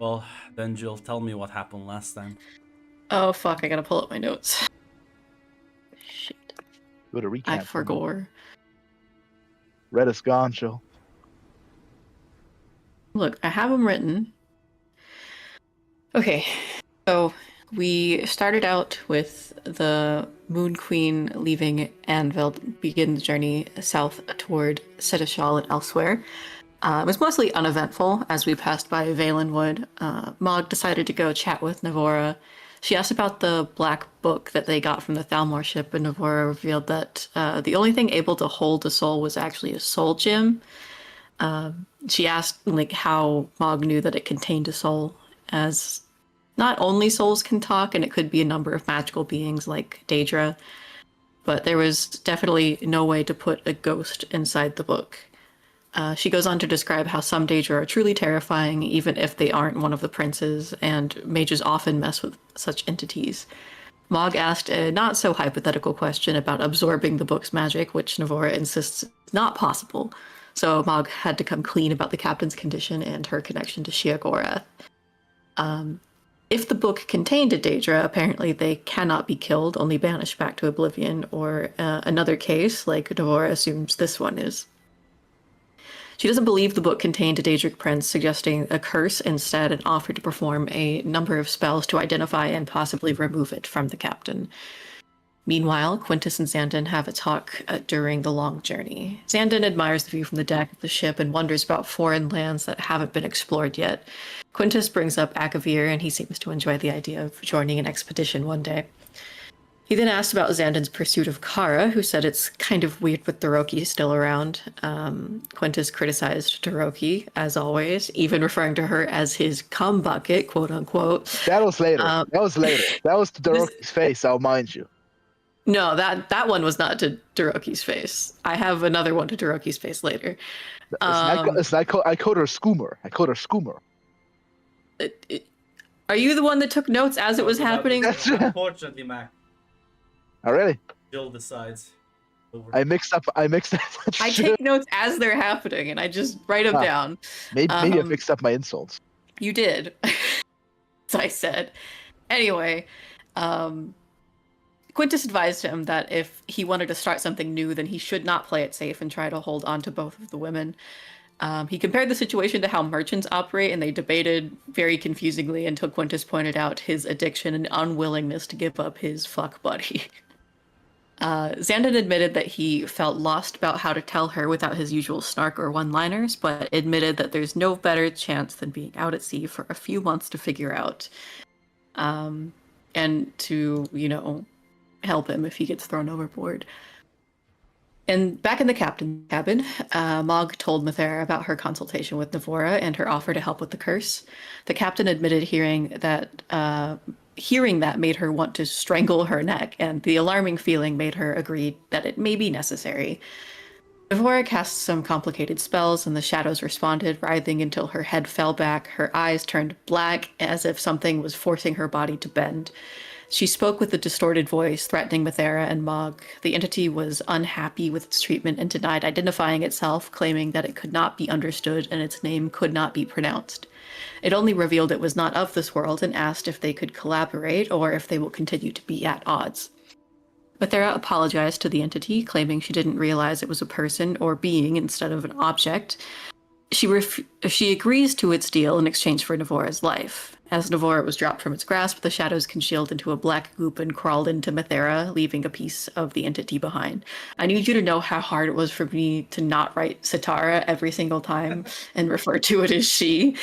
Well, then Jill, tell me what happened last time. Oh fuck, I gotta pull up my notes. Shit. Go to I recap. forgot. Red is gone, Jill. Look, I have them written. Okay, so we started out with the Moon Queen leaving Anvil to begin the journey south toward Setishal and elsewhere. It was mostly uneventful as we passed by Valenwood. Mog decided to go chat with Navora. She asked about the black book that they got from the Thalmor ship, and Navora revealed that the only thing able to hold a soul was actually a soul gem. She asked how Mog knew that it contained a soul, as not only souls can talk, and it could be a number of magical beings like Daedra, but there was definitely no way to put a ghost inside the book. She goes on to describe how some Daedra are truly terrifying, even if they aren't one of the princes, and mages often mess with such entities. Mog asked a not-so-hypothetical question about absorbing the book's magic, which Navora insists is not possible. So Mog had to come clean about the captain's condition and her connection to Sheogorath. If the book contained a Daedra, apparently they cannot be killed, only banished back to oblivion, or another case, like Navora assumes this one is. She doesn't believe the book contained a Daedric prince, suggesting a curse instead, and offered to perform a number of spells to identify and possibly remove it from the captain. Meanwhile, Quintus and Xandon have a talk during the long journey. Xandon admires the view from the deck of the ship and wonders about foreign lands that haven't been explored yet. Quintus brings up Akavir, and he seems to enjoy the idea of joining an expedition one day. He then asked about Xandon's pursuit of Kara, who said it's kind of weird with Doroki still around. Quintus criticized Doroki, as always, even referring to her as his cum bucket, quote unquote. That was later. That was to Doroki's face, I'll mind you. No, that one was not to Doroki's face. I have another one to Doroki's face later. I called her Scoomer. Are you the one that took notes as it was happening? Unfortunately, Mac. Oh, really? Jill decides. I mixed up. I take notes as they're happening, and I just write them down. Maybe I mixed up my insults. You did. As I said. Anyway, Quintus advised him that if he wanted to start something new, then he should not play it safe and try to hold on to both of the women. He compared the situation to how merchants operate, and they debated very confusingly until Quintus pointed out his addiction and unwillingness to give up his fuck buddy. Xandon admitted that he felt lost about how to tell her without his usual snark or one-liners, but admitted that there's no better chance than being out at sea for a few months to figure out. And to, help him if he gets thrown overboard. And back in the captain's cabin, Mog told Mathera about her consultation with Navora and her offer to help with the curse. The captain admitted hearing that made her want to strangle her neck, and the alarming feeling made her agree that it may be necessary. Navora cast some complicated spells, and the shadows responded, writhing until her head fell back, her eyes turned black as if something was forcing her body to bend. She spoke with a distorted voice, threatening Mathera and Mog. The entity was unhappy with its treatment and denied identifying itself, claiming that it could not be understood and its name could not be pronounced. It only revealed it was not of this world and asked if they could collaborate or if they will continue to be at odds. Mathera apologized to the entity, claiming she didn't realize it was a person or being instead of an object. She agrees to its deal in exchange for Navora's life. As Navora was dropped from its grasp, the shadows congealed into a black goop and crawled into Mathera, leaving a piece of the entity behind. I need you to know how hard it was for me to not write Sitara every single time and refer to it as she.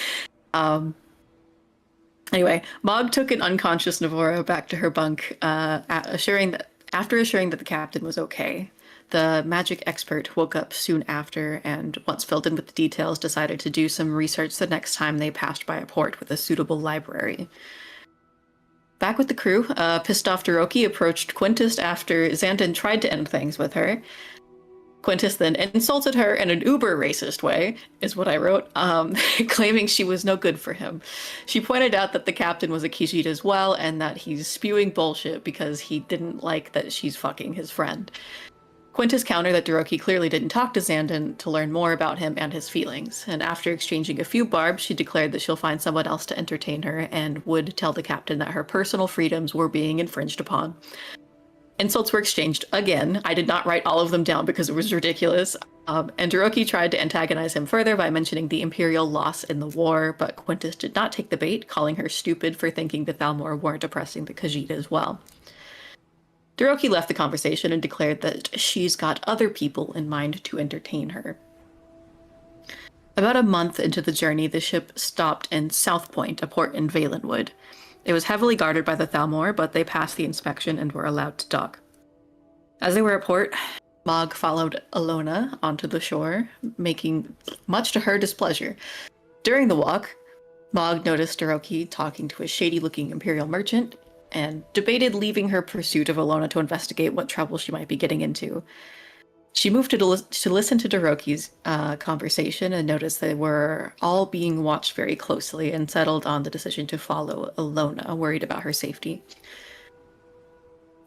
Anyway, Mog took an unconscious Navora back to her bunk, after assuring that the captain was okay. The magic expert woke up soon after and, once filled in with the details, decided to do some research the next time they passed by a port with a suitable library. Back with the crew, pissed off Doroki approached Quintus after Xandon tried to end things with her. Quintus then insulted her in an uber racist way, is what I wrote, claiming she was no good for him. She pointed out that the captain was a Khajiit as well, and that he's spewing bullshit because he didn't like that she's fucking his friend. Quintus countered that Deroki clearly didn't talk to Xandon to learn more about him and his feelings, and after exchanging a few barbs, she declared that she'll find someone else to entertain her and would tell the captain that her personal freedoms were being infringed upon. Insults were exchanged again. I did not write all of them down because it was ridiculous. And Deroki tried to antagonize him further by mentioning the Imperial loss in the war, but Quintus did not take the bait, calling her stupid for thinking the Thalmor weren't oppressing the Khajiit as well. Deroki left the conversation and declared that she's got other people in mind to entertain her. About a month into the journey, the ship stopped in South Point, a port in Valenwood. It was heavily guarded by the Thalmor, but they passed the inspection and were allowed to dock. As they were at port, Mog followed Alona onto the shore, making much to her displeasure. During the walk, Mog noticed Deroki talking to a shady-looking Imperial merchant and debated leaving her pursuit of Alona to investigate what trouble she might be getting into. She moved to listen to Deroki's conversation and noticed they were all being watched very closely and settled on the decision to follow Alona, worried about her safety.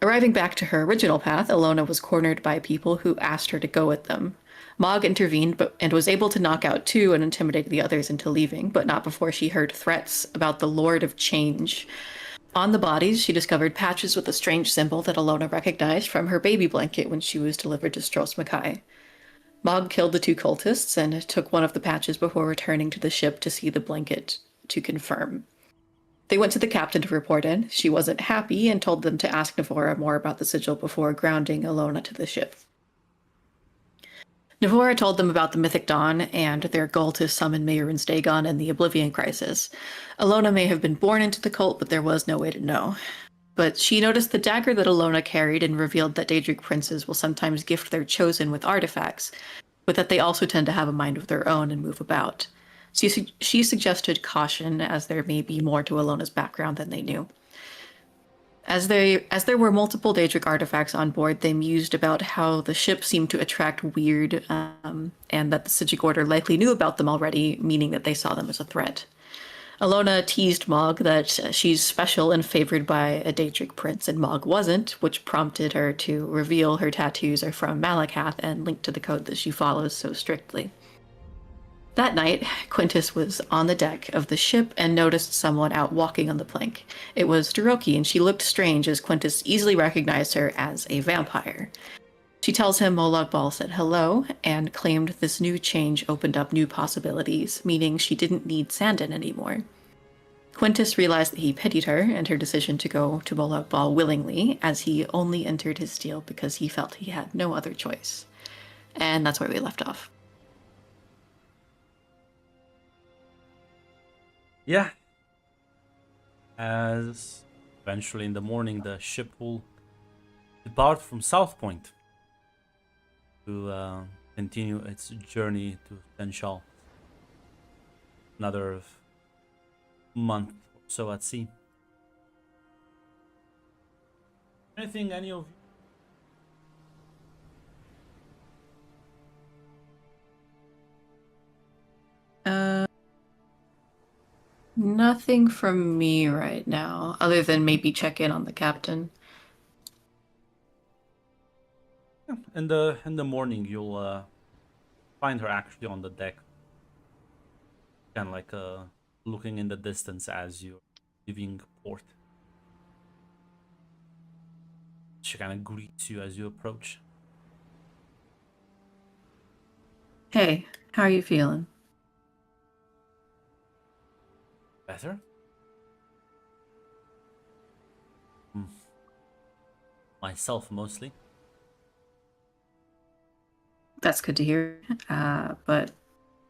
Arriving back to her original path, Alona was cornered by people who asked her to go with them. Mog intervened and was able to knock out two and intimidate the others into leaving, but not before she heard threats about the Lord of Change. On the bodies, she discovered patches with a strange symbol that Alona recognized from her baby blanket when she was delivered to Stros Mackay. Mog killed the two cultists and took one of the patches before returning to the ship to see the blanket to confirm. They went to the captain to report in. She wasn't happy and told them to ask Navora more about the sigil before grounding Alona to the ship. Navora told them about the Mythic Dawn and their goal to summon Mehrunes Dagon and the Oblivion Crisis. Alona may have been born into the cult, but there was no way to know. But she noticed the dagger that Alona carried and revealed that Daedric princes will sometimes gift their chosen with artifacts, but that they also tend to have a mind of their own and move about. She suggested caution, as there may be more to Alona's background than they knew. As there were multiple Daedric artifacts on board, they mused about how the ship seemed to attract weird, and that the Psijic Order likely knew about them already, meaning that they saw them as a threat. Alona teased Mog that she's special and favored by a Daedric prince, and Mog wasn't, which prompted her to reveal her tattoos are from Malakath and linked to the code that she follows so strictly. That night, Quintus was on the deck of the ship and noticed someone out walking on the plank. It was Deroki, and she looked strange as Quintus easily recognized her as a vampire. She tells him Molag Bal said hello and claimed this new change opened up new possibilities, meaning she didn't need Xandon anymore. Quintus realized that he pitied her and her decision to go to Molag Bal willingly, as he only entered his deal because he felt he had no other choice. And that's where we left off. Yeah. As eventually in the morning the ship will depart from South Point to continue its journey to Tenshal. Another month or so at sea. Anything any of you? Nothing from me right now, other than maybe check in on the captain. In the morning, you'll find her actually on the deck, kind of like looking in the distance as you're leaving port. She kind of greets you as you approach. Hey, how are you feeling? Better? Myself mostly. That's good to hear. But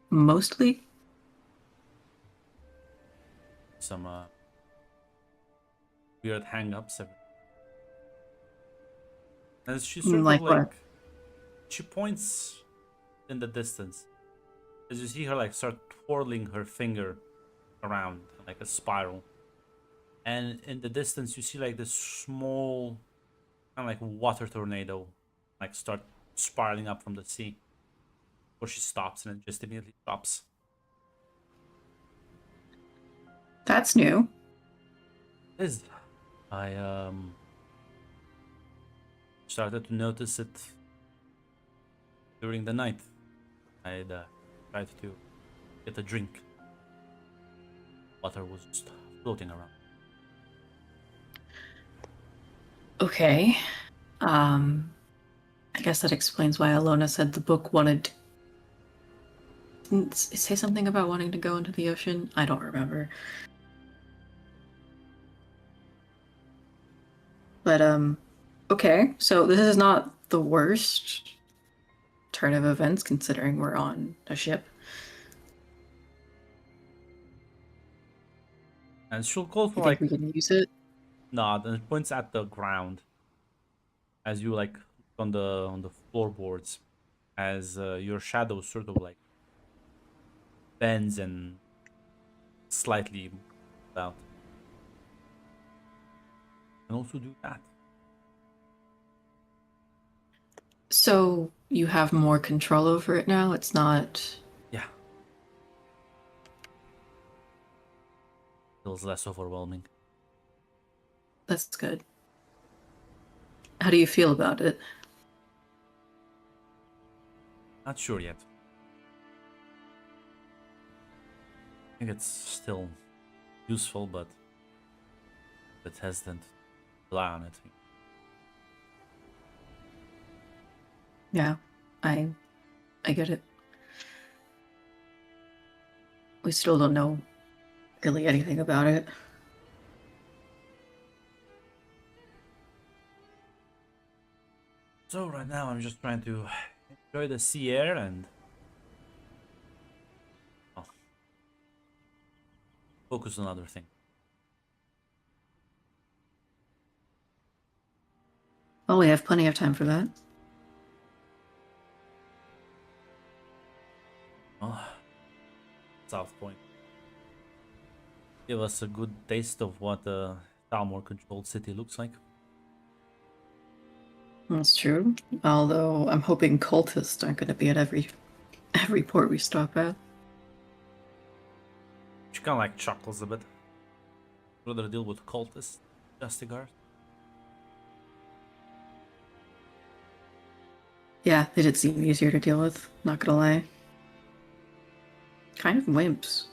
mostly? Some weird hang-ups. As she sort Like of like, what? she points in the distance. As you see her like start twirling her finger around like a spiral, and in the distance you see like this small kind of like water tornado like start spiraling up from the sea, where she stops and it just immediately stops. That's new. I started to notice it during the night, I'd tried to get a drink. Water was just floating around. Okay. I guess that explains why Alona said the book wanted. Didn't it say something about wanting to go into the ocean? I don't remember. But okay. So this is not the worst turn of events considering we're on a ship. And she'll call You for think like we can use it? nod and points at the ground as you like on the floorboards, as your shadow sort of like bends and slightly about. And also do that. So you have more control over it now? It's not. Yeah. Feels less overwhelming. That's good. How do you feel about it? Not sure yet. I think it's still useful, but a bit hesitant to rely on it. Yeah, I get it. We still don't know really anything about it. So right now I'm just trying to enjoy the sea air and focus on other things. Well, we have plenty of time for that. Oh, South Point. Give us a good taste of what a Talmor-controlled city looks like. That's true. Although I'm hoping cultists aren't going to be at every port we stop at. She kind of like chuckles a bit. Rather deal with cultists, Justigar. Yeah, they did seem easier to deal with, not gonna lie. Kind of wimps.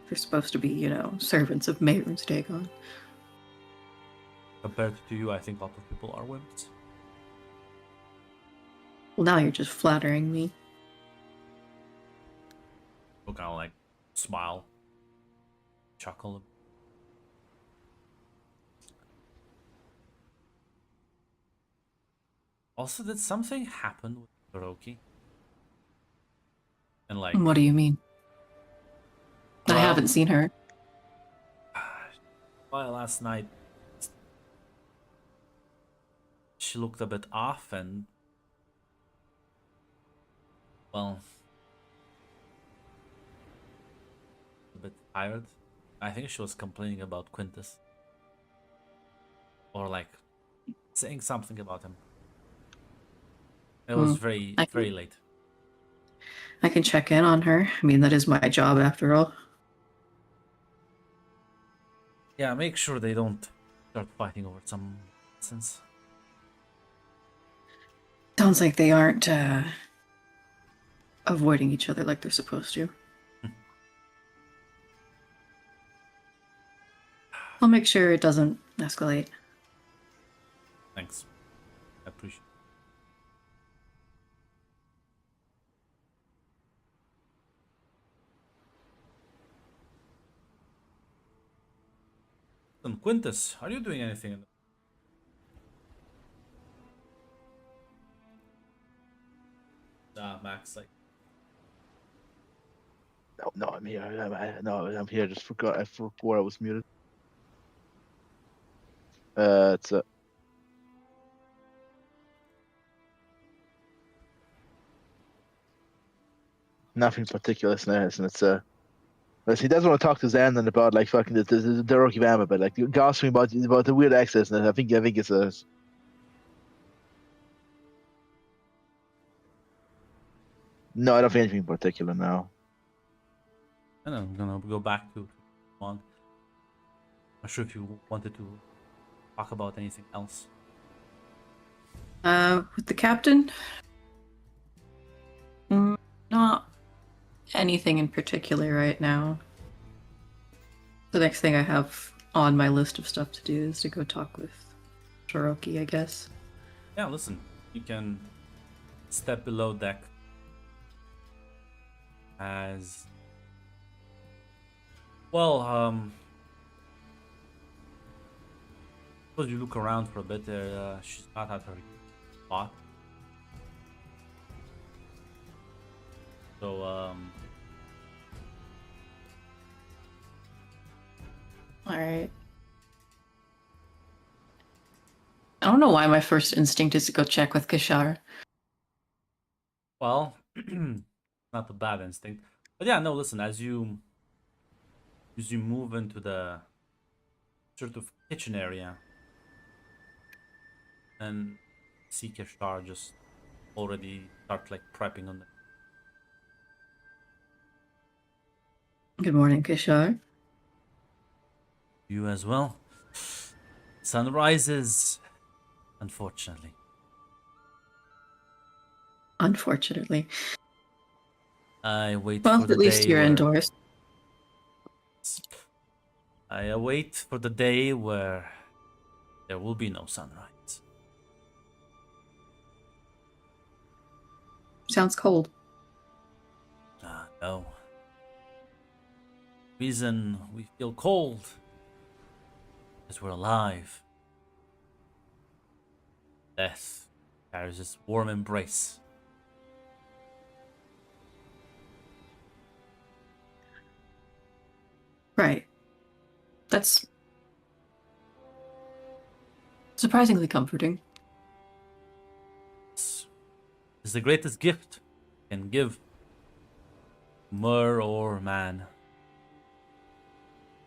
They're supposed to be, servants of Mehrunes Dagon. Compared to you, I think a lot of people are wimps. Well, now you're just flattering me. Who kind of like smile, chuckle. Also, did something happen with Hiroki? And like, What do you mean? I Well- haven't seen her. well, last night she looked a bit off and, well, a bit tired. I think she was complaining about Quintus. Or like saying something about him. It was very, I very can- late. I can check in on her. I mean, that is my job after all. Yeah, make sure they don't start fighting over some nonsense. Sounds like they aren't avoiding each other like they're supposed to. I'll make sure it doesn't escalate. Thanks. I appreciate it. And Quintus, are you doing anything? Max, like, No, I'm here. I'm here. Just forgot. I forgot I was muted. It's nothing particular. He does want to talk to Xandon about like fucking the Rocky Bama, but like gossiping about the weird access, and I think it's a. No, I don't think anything in particular now. and I'm gonna go back to one. Not sure if you wanted to talk about anything else. With the captain? Not anything in particular right now. The next thing I have on my list of stuff to do is to go talk with Shiroki, I guess. Yeah, listen, you can step below deck as well. Suppose you look around for a bit. She's not at her spot. So Alright. I don't know why my first instinct is to go check with Kishar. well, not a bad instinct, but yeah, no. Listen, as you move into the sort of kitchen area, and see Kishar just already start like prepping on the. Good morning, Kishar. You as well. Sun rises, unfortunately. Unfortunately. I wait Well, for the at least day you're where indoors. I await for the day where there will be no sunrise. Sounds cold. No. Reason we feel cold is we're alive. Death carries this warm embrace. Right. That's surprisingly comforting. Is the greatest gift you can give mer or man.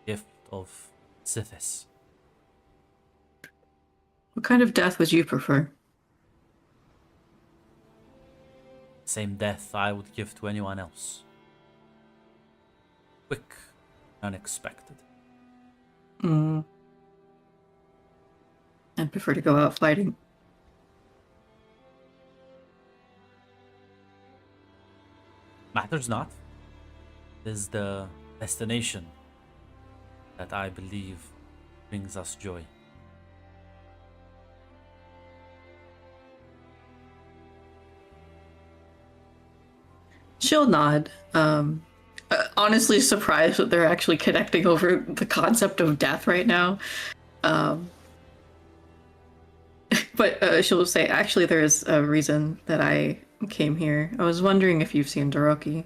Gift of Sithis. What kind of death would you prefer? Same death I would give to anyone else. Quick, unexpected. I'd prefer to go out fighting. Matters not. It is the destination that I believe brings us joy. She'll nod. Honestly surprised that they're actually connecting over the concept of death right now. But she'll say, actually, there is a reason that I came here. I was wondering if you've seen Doroki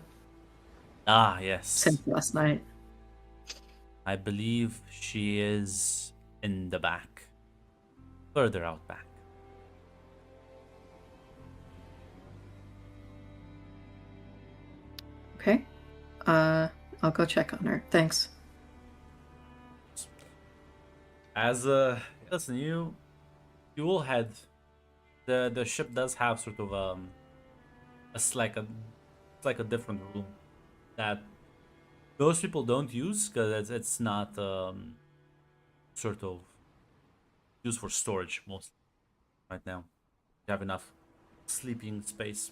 Ah, yes. since last night. I believe she is in the back. Further out back. Okay. I'll go check on her. Thanks. As listen, you will head. The ship does have sort of it's like a different room that most people don't use because it's not sort of used for storage mostly right now. You have enough sleeping space.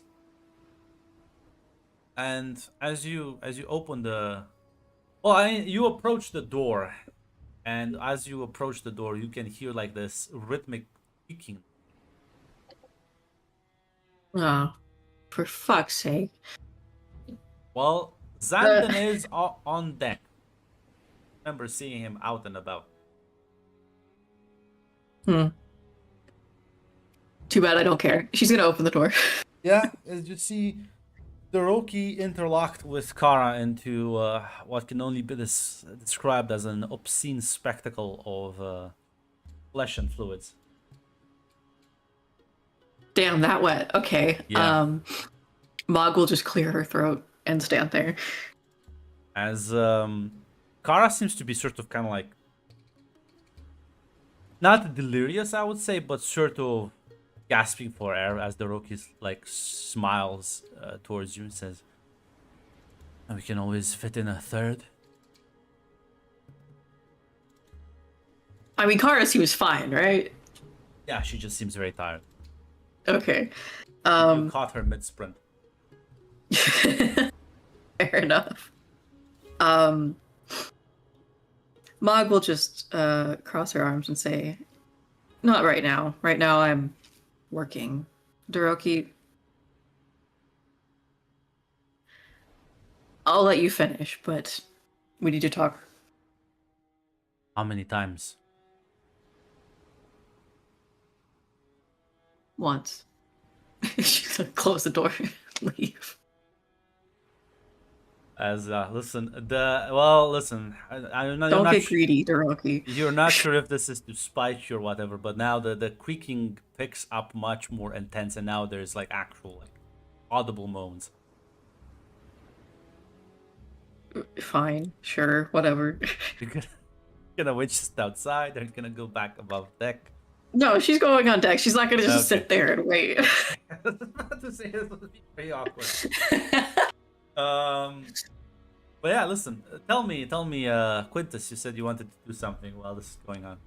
And as you open the, you approach the door, and as you approach the door, you can hear like this rhythmic creaking. Oh, for fuck's sake. Well, Xandon is on deck. Remember seeing him out and about. Too bad I don't care. She's gonna open the door. Yeah, as you see, Doroki interlocked with Kara into what can only be described as an obscene spectacle of flesh and fluids. Damn, that wet. Okay. Yeah. Mog will just clear her throat and stand there. As Kara seems to be sort of kind of like not delirious, I would say, but sort of gasping for air as Doroki like smiles towards you and says, "We can always fit in a third." I mean, Kara seems fine, right? Yeah, she just seems very tired. Okay. You caught her mid-sprint. Fair enough. Mog will just cross her arms and say, "Not right now. Right now I'm working. Doroki, I'll let you finish, but we need to talk How many times? once." She's gonna close the door and leave. As listen, listen. I'm not. Don't get greedy, Doroki. You're not sure if this is to spite you or whatever, but now the creaking picks up much more intense, and now there's like actual like audible moans. Fine, sure, whatever. You're gonna wait just outside. They're gonna go back above deck. No, she's going on deck. She's not gonna just Okay. sit there and wait. I was about to say this would be very awkward. But yeah, listen. Tell me, Quintus. You said you wanted to do something while this is going on.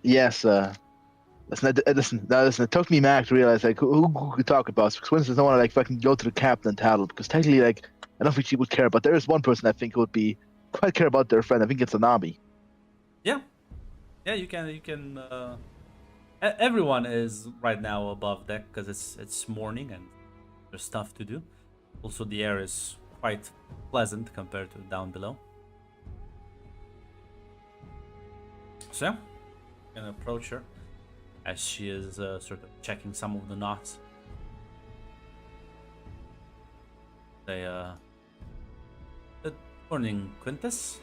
Yes, listen, it took me back to realize like who could talk about this, because Winston doesn't want to like fucking go to the captain and tattle, because technically like I don't think she would care, but there is one person I think who would be quite care about their friend. I think it's Anabi. Yeah, you can. Everyone is right now above deck because it's morning and there's stuff to do. Also, the air is quite pleasant compared to down below. So yeah, you can approach her as she is sort of checking some of the knots. Say, good morning, Quintus.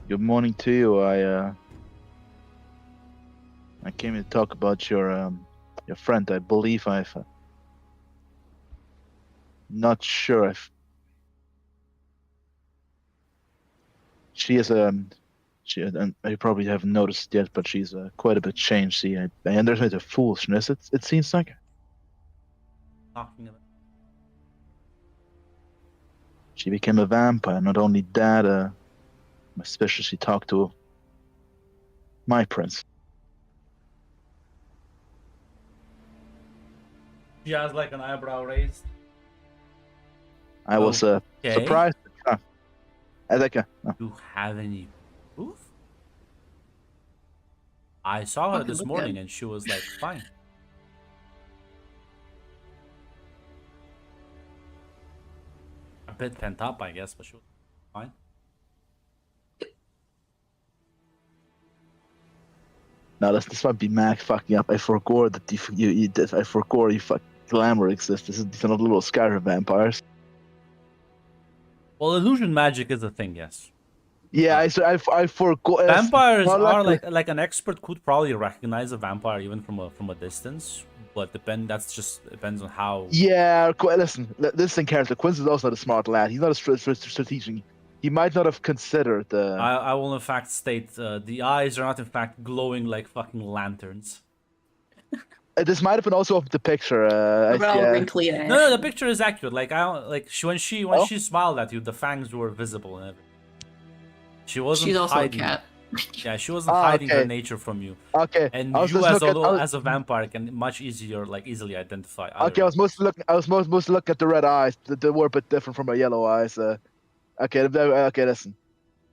Good morning to you. I came here to talk about your friend. I believe I've not sure if she is she, and you probably haven't noticed yet, but she's quite a bit changed. See, I understand the foolishness. It seems like Talking about. she became a vampire. Not only that, I'm suspicious she talked to my prince. She has like an eyebrow raised. I was Okay. surprised. I think Do you have any proof? I saw her Fucking this look morning at- and she was like fine. A bit pent up, I guess, but she was fine. now this might be Mac fucking up. I forgot that I forgot you fucking glamour exists. These are not little scatter vampires. Well, illusion magic is a thing, yes. Yeah, I forgot. Vampires Well, are luckily- like an expert could probably recognize a vampire even from a distance, but that's just depends on how. Yeah, listen, character. Quince is also not a smart lad. He's not a strategic. He might not have considered the. I will in fact state the eyes are not in fact glowing like fucking lanterns. This might have been also of the picture. What about all yeah. wrinkly and No, the picture is accurate. Like I don't like when she Oh? smiled at you, the fangs were visible and everything. She wasn't she's also hiding. a cat. Yeah, she wasn't Ah, hiding her okay. nature from you. Okay. And I was you just as looking- I was- as a vampire can much easily identify. Other Okay, I was mostly looking. I was mostly looking at the red eyes. They were a bit different from my yellow eyes. Okay, listen.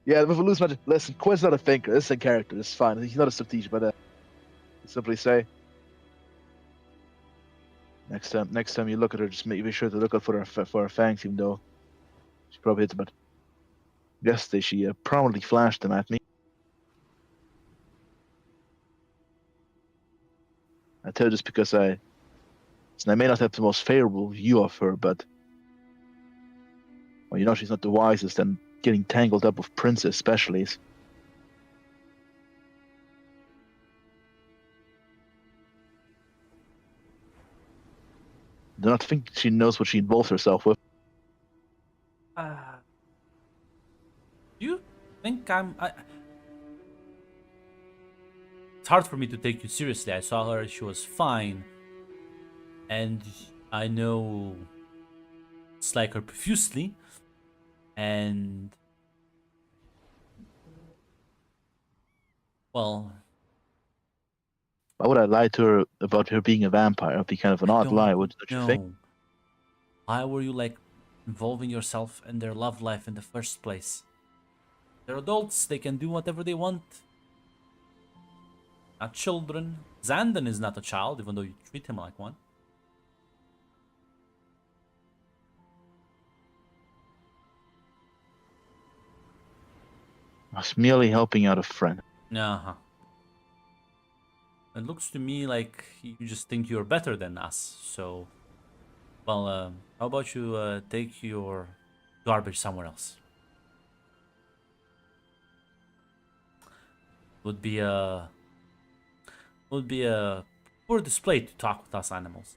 Yeah, with loose magic. Listen, Quinn's not a thinker. This is a character. It's fine. He's not a strategic, but simply say. Next time you look at her, just be sure to look out for her fangs, even though she probably hits. But yesterday she prominently flashed them at me. I tell you this because I may not have the most favorable view of her, but well, you know she's not the wisest, and getting tangled up with princes especially is. I do not think she knows what she involves herself with. Do you think It's hard for me to take you seriously. I saw her; she was fine, and I know it's like her profusely, and well, Why would I lie to her about her being a vampire? It'd be kind of an odd lie, don't you think? No. Why were you like involving yourself in their love life in the first place? They're adults, they can do whatever they want. Not children. Xandon is not a child, even though you treat him like one. I was merely helping out a friend. Uh-huh. It looks to me like you just think you're better than us, so... Well, how about you take your garbage somewhere else? Would be a... Would be a poor display to talk with us animals.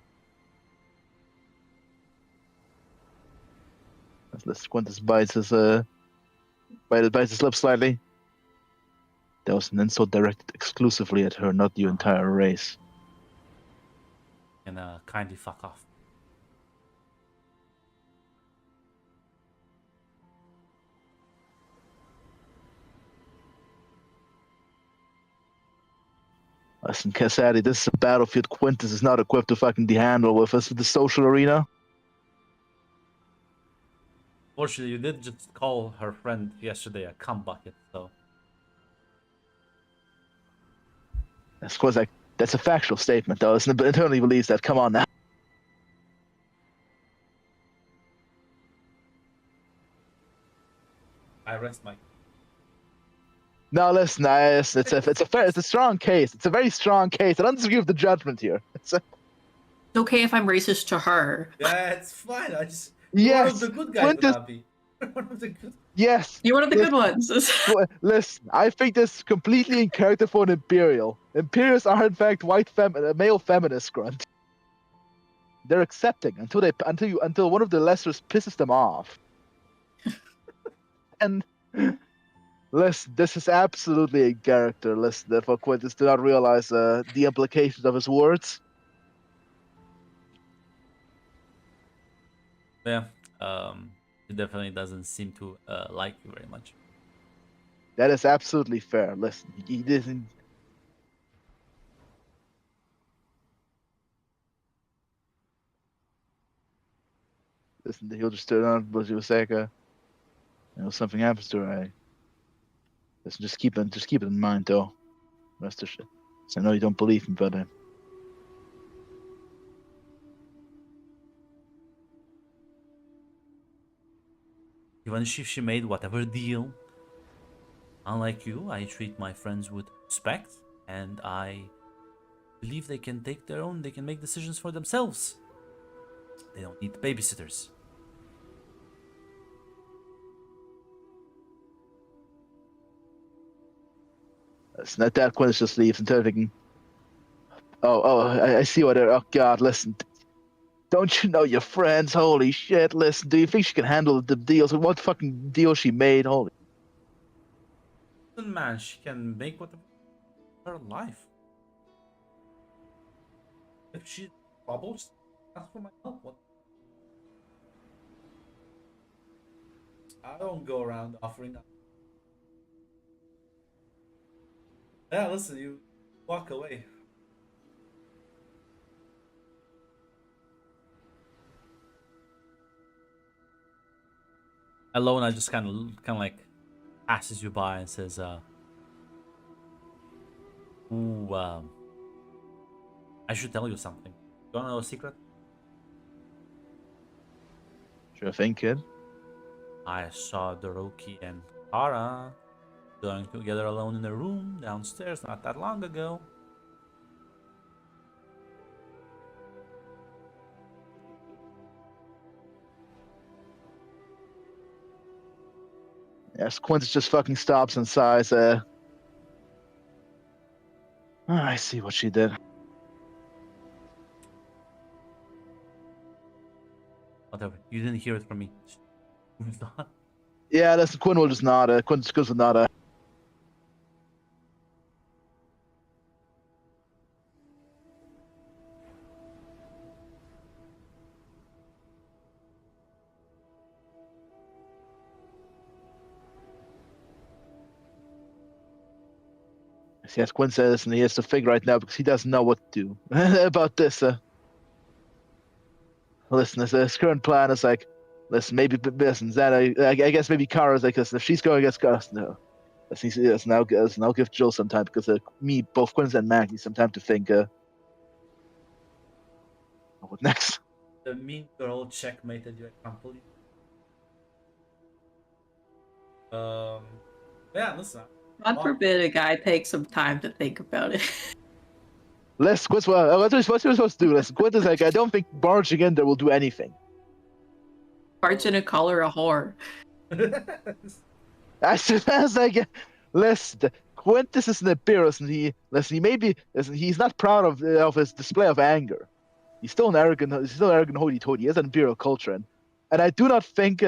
Unless Quintus bites his lip slightly. That was an insult directed exclusively at her, not the entire race. And kindly fuck off. Listen, Cassady, this is a battlefield Quintus is not equipped to fucking handle with us with the social arena. Fortunately, you did just call her friend yesterday a cum bucket, so... Of course, that's a factual statement, though. Isn't it? But internally believes that. Come on now. I rest my... No, listen, it's a strong case. It's a very strong case. I don't disagree with the judgment here. It's okay if I'm racist to her. Yeah, it's fine. I just... Yes, one of the good guys, Quintus- Nabi. One of the good... Yes. You're one of the good ones. Listen, I think this is completely in character for an Imperial. Imperials are in fact male feminist grunt. They're accepting until one of the lessers pisses them off. And listen, this is absolutely a character. Listen, therefore Quintus do not realize the implications of his words. Yeah, he definitely doesn't seem to like you very much. That is absolutely fair. Listen, he didn't. Listen, he'll just turn on Blazuseka. Something happens to her. Listen, just keep it in mind, though. Rest assured. I know you don't believe me, but Even if she made whatever deal, unlike you, I treat my friends with respect, and I believe they can make decisions for themselves. They don't need babysitters. listen, at that Quintus just leaves and thinking, I see what they're. Oh God, listen. Don't you know your friends? Holy shit! Listen, do you think she can handle the deals? What fucking deal she made? Holy. Listen, man, she can make whatever her life. If she troubles, ask for my help. What? I don't go around offering that. Yeah, listen, you walk away. Alona just kind of like passes you by and says, "Ooh, I should tell you something. You wanna know a secret? Sure thing, kid. I saw Doroki and Kara going together alone in a room downstairs not that long ago. Yes, Quintus just fucking stops and sighs. I see what she did. Whatever. You didn't hear it from me. Moved on. Yeah, listen, Quinn will just nod. Quintus goes with nod. Yes, Quinn says, and he has to figure right now because he doesn't know what to do about this. Listen, his current plan is like, listen, maybe listen, that I guess maybe Kara's like, listen, if she's going against Gus, no. Listen, I'll give Jill some time because both Quinn and Mac need some time to think. What next? The mean girl checkmated you completely. Yeah, listen. God forbid a guy takes some time to think about it. Listen, what's we supposed to do? Listen, Quinn is like, I don't think barging in there will do anything. Bart's gonna call her a whore. That's like, listen, Quintus is an Epirus, and he's not proud of his display of anger. He's still an arrogant hoity-toity. He has an imperial culture, and I do not think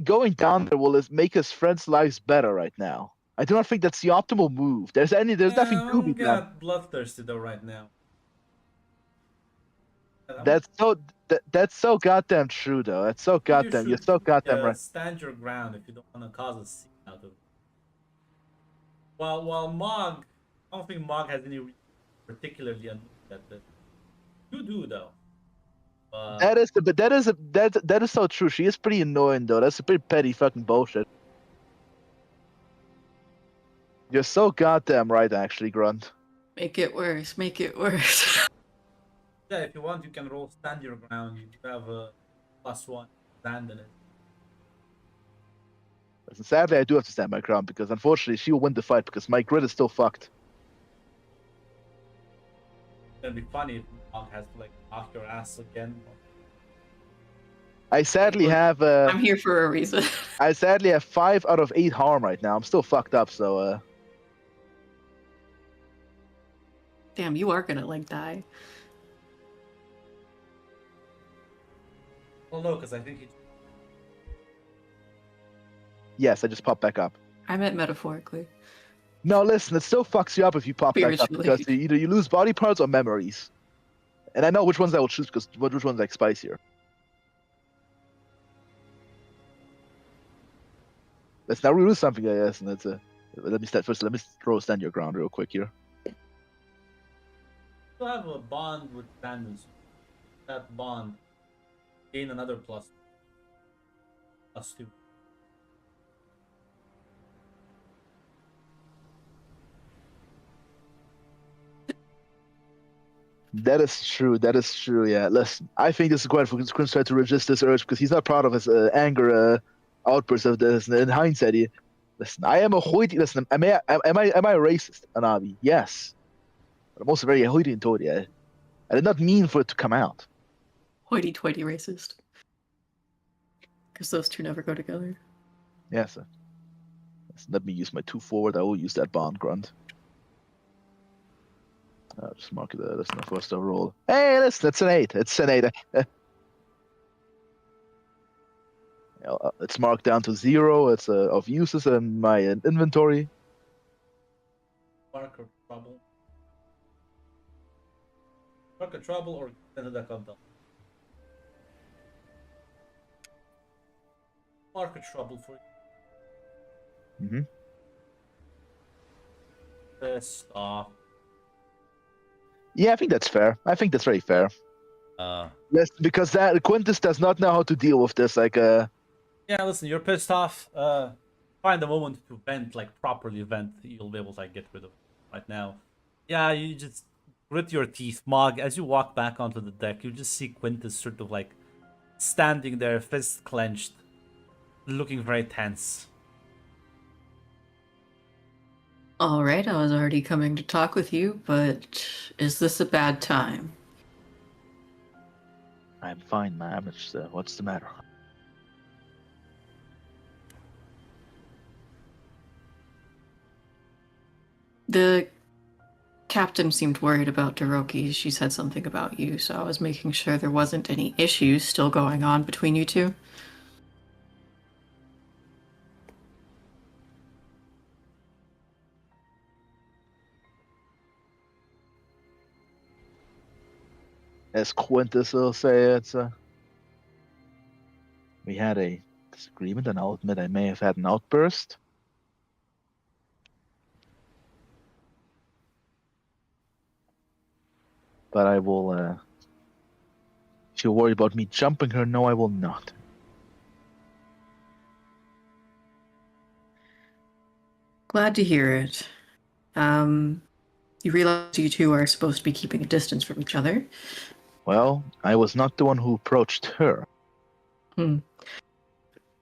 going down there will make his friends' lives better right now. I do not think that's the optimal move. There's nothing to be done. I'm bloodthirsty though right now. That's so goddamn true though. That's so goddamn. You're so goddamn right. Stand your ground if you don't want to cause a scene out of it. While Mog, I don't think Mog has any particularly annoyed at this. You do though. That is so true. She is pretty annoying though. That's a pretty petty fucking bullshit. You're so goddamn right, actually, Grunt. Make it worse. Make it worse. Yeah, if you want, you can roll stand your ground. You have a +1 stand in it. Listen, sadly, I do have to stand my ground because unfortunately she will win the fight because my grid is still fucked. It's gonna be funny if Mog has to like knock your ass again. I sadly have. I'm here for a reason. I sadly have 5 out of 8 harm right now. I'm still fucked up, so. Damn, you are gonna like die. Well, no, because I think he. Yes, I just popped back up. I meant metaphorically. No, listen, it still fucks you up if you pop back up Spiritually. because either you lose body parts or memories. And I know which ones I will choose because which ones like spicier. Let's now lose something, I guess, and it's let me throw stand your ground real quick here. You have a bond with Brandon. That bond gain another +2. That is true. That is true. Yeah. Listen, I think this is quite for Quinn trying to resist this urge because he's not proud of his anger outbursts of this. And in hindsight, listen, I am a hoity. Listen, am I a racist, Anabi? Yes, but I'm also very hoity-toity. I did not mean for it to come out. Hoity-toity racist. Because those two never go together. Yes. Listen, let me use my 2 forward. I will use that bond grunt. I'll just mark it. That's not first roll. Hey, listen, it's an 8. It's an 8. It's marked down to 0. It's of uses in my inventory. Marker trouble. Marker trouble or Canada Content. Marker trouble for you. Mm-hmm. Pissed off. Yeah, I think that's fair. I think that's very fair. Yes, because that Quintus does not know how to deal with this. Like, Yeah, listen, you're pissed off. Find a moment to vent, like properly vent. You'll be able to like get rid of it right now. Yeah, you just grit your teeth, Mog. As you walk back onto the deck, you just see Quintus sort of like standing there, fists clenched, looking very tense. All right, I was already coming to talk with you, but is this a bad time? I'm fine, ma'am. It's what's the matter? The captain seemed worried about Daroki. She said something about you, so I was making sure there wasn't any issues still going on between you two. As Quintus will say, it's we had a disagreement, and I'll admit I may have had an outburst. but I will. If you're worried about me jumping her, no, I will not. Glad to hear it. You realize you two are supposed to be keeping a distance from each other. Well, I was not the one who approached her. All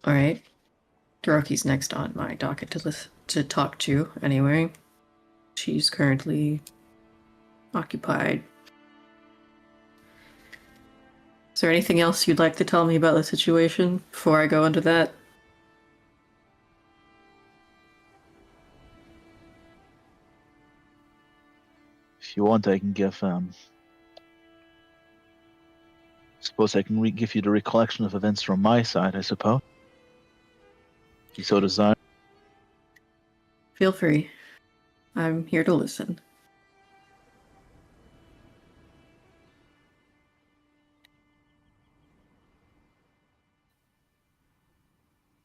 right. Doroki's next on my docket to talk to. Anyway, she's currently occupied. Is there anything else you'd like to tell me about the situation before I go into that? If you want, I can give. Suppose I can give you the recollection of events from my side. I suppose. If you so desire. Feel free. I'm here to listen.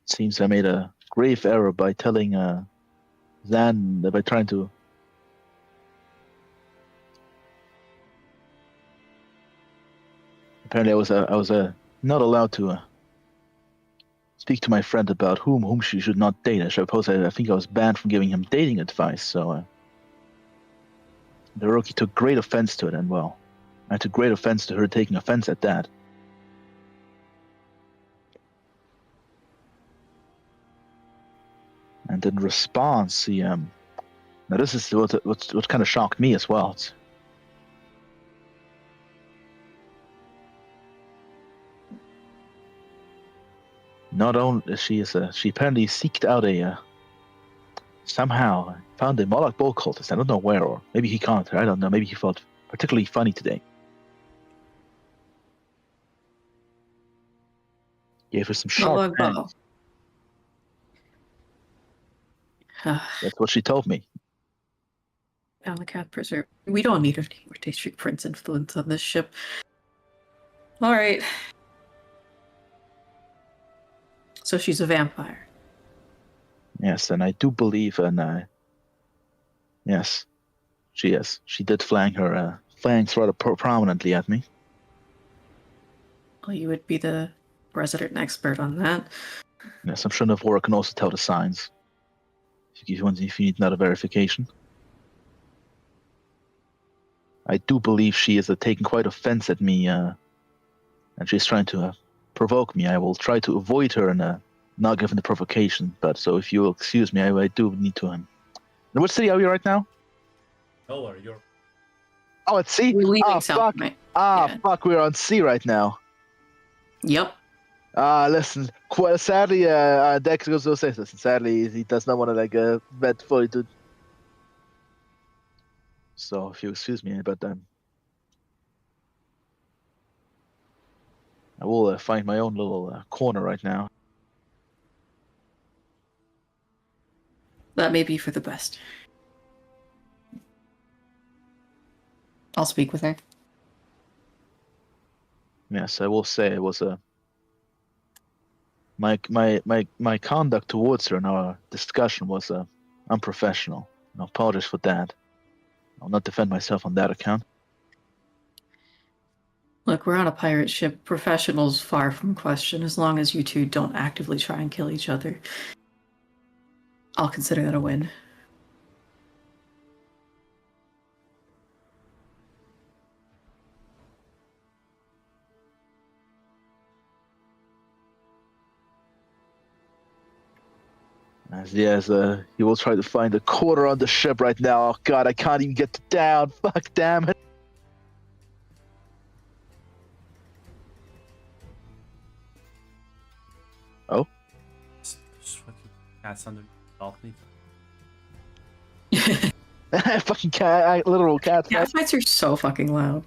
Seems I made a grave error by telling Zan by trying to. Apparently, I was not allowed to speak to my friend about whom she should not date. I suppose I think I was banned from giving him dating advice. So Doroki took great offense to it, and well, I took great offense to her taking offense at that. And in response, he now this is what kind of shocked me as well. Not only she apparently seeked out somehow found a Moloch Bull cultist. I don't know where, or maybe he can't. I don't know. Maybe he felt particularly funny today. Gave her some sharp hands. That's what she told me. Found the cat preserve. We don't need any more District Prince influence on this ship. All right. So she's a vampire. Yes, and I do believe, and yes, she is. She did flang her fangs rather prominently at me. Well, you would be the resident expert on that. Yes, I'm sure Navora can also tell the signs. If you need another verification. I do believe she is taking quite offense at me, and she's trying to provoke me. I will try to avoid her and not give her the provocation. But so if you will excuse me, I do need to. In what city are we right now? Nowhere. You're. Oh, at sea. We're leaving fuck. Yeah. Fuck. We're on sea right now. Yep. Listen. Sadly, Dex goes to say this. Sadly, he does not want to bet fully to. So if you excuse me, but I will find my own little corner right now. That may be for the best. I'll speak with her. Yes, I will say it was my conduct towards her in our discussion was unprofessional. I apologize for that. I'll not defend myself on that account. Look, we're on a pirate ship. Professionals far from question. As long as you two don't actively try and kill each other, I'll consider that a win. Yes, he will try to find a corner on the ship right now. Oh god, I can't even get down. Fuck, damn it. Oh? Just fucking cats under the balcony. Fucking cat, literal cat. Cat fights are so fucking loud.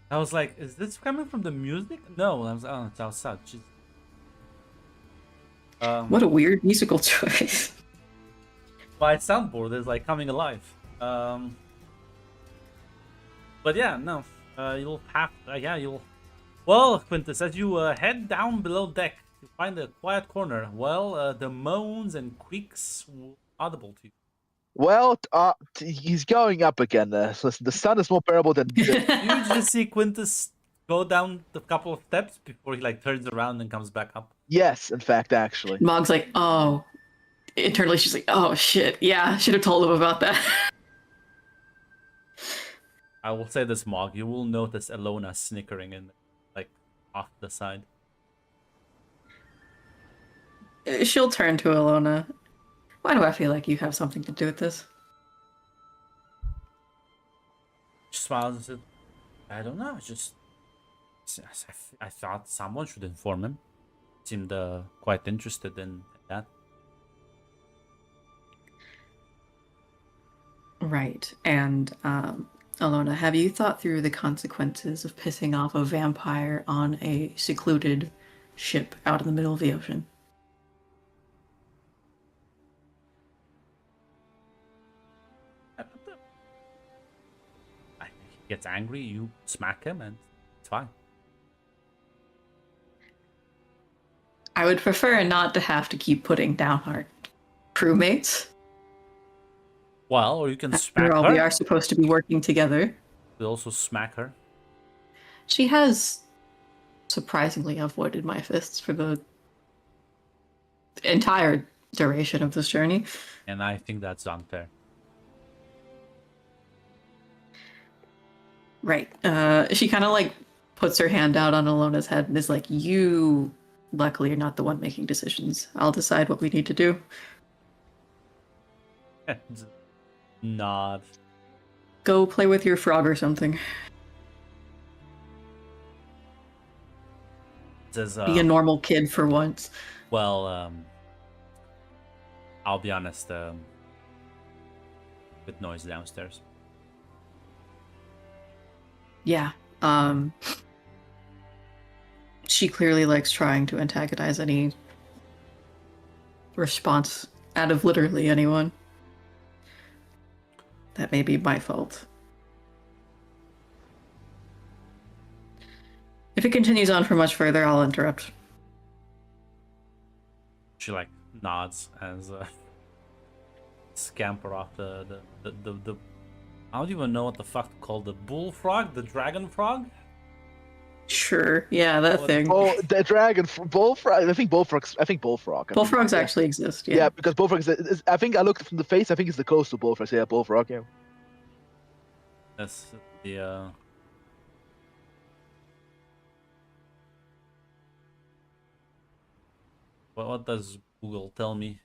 I was like, is this coming from the music? No, I was, oh, it's outside. Jeez. What a weird musical choice. My soundboard is like coming alive. But yeah, no. You'll have, you'll. Well, Quintus, as you head down below deck to find a quiet corner, well, the moans and creaks will audible to you. Well, he's going up again. Listen, the sun is more bearable than. You just see Quintus go down the couple of steps before he like turns around and comes back up. Yes, in fact, actually. Mog's like, oh. Internally, she's like, oh shit, yeah, should have told him about that. I will say this, Mog. You will notice Elona snickering in, like, off the side. She'll turn to Alona. Why do I feel like you have something to do with this? She smiles and says, I don't know, just... I thought someone should inform him. Seemed quite interested in that. Right. And, Alona, have you thought through the consequences of pissing off a vampire on a secluded ship out in the middle of the ocean? He gets angry, you smack him, and it's fine. I would prefer not to have to keep putting down our crewmates. Well, or you can smack After all, her. we are supposed to be working together. You also smack her. She has surprisingly avoided my fists for the entire duration of this journey. And I think that's unfair. Right. She kind of like puts her hand out on Alona's head and is like, you luckily are not the one making decisions. I'll decide what we need to do. Nod. Go play with your frog or something. Says, Be a normal kid for once. well, I'll be honest, with noise downstairs. Yeah. She clearly likes trying to antagonize any response out of literally anyone. That may be my fault. If it continues on for much further, I'll interrupt. She like nods as scamper off the I don't even know what the fuck to call the bullfrog, the dragon frog. Sure, yeah, that What- thing. Oh, the dragon bullfrog. I think bullfrogs. I think bullfrog. I mean, Bullfrogs yeah. actually exist, Yeah, yeah. because bullfrog is. I think I looked from the face. I think it's the coastal bullfrog. So yeah, bullfrog. Yeah. That's the what does Google tell me?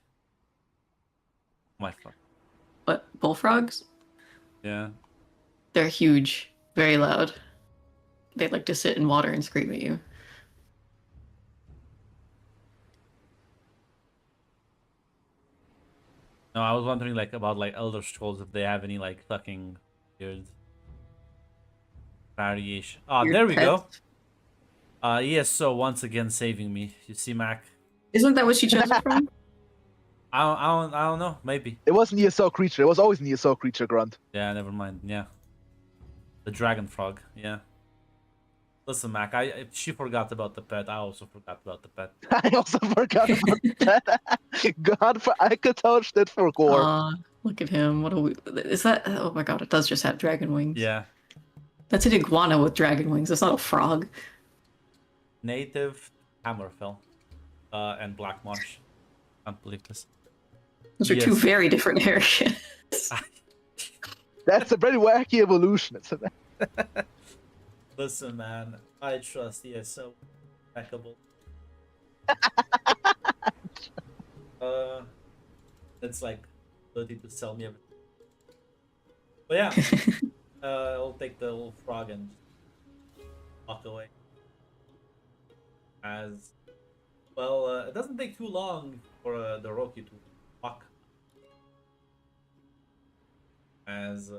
My fuck. But bullfrogs? Yeah. They're huge, very loud. They like to sit in water and scream at you. No, I was wondering like about like Elder Scrolls if they have any like fucking weird variation. Oh, Weird there we go. pets. Yes. So once again, saving me. You see, Mac. Isn't that what she chose it from? I don't know. Maybe. It wasn't the assault creature. It was always the assault creature grunt. Yeah. Never mind. Yeah. The dragon frog. Yeah. Listen, Mac. If she forgot about the pet, I also forgot about the pet. I also forgot about that. God, I could touch that for gore. Aw, look at him. What a is that? Oh my god, it does just have dragon wings. Yeah. That's an iguana with dragon wings. That's not a frog. Native Hammerfell, and Black Marsh. Can't believe this. Those are two Yes. very different areas. That's a very wacky evolution. It's a... Listen, man. I trust ESO. Impeccable. It's like ability to sell me everything. But yeah, I'll take the little frog and walk away. As well, it doesn't take too long for the Roki to walk. As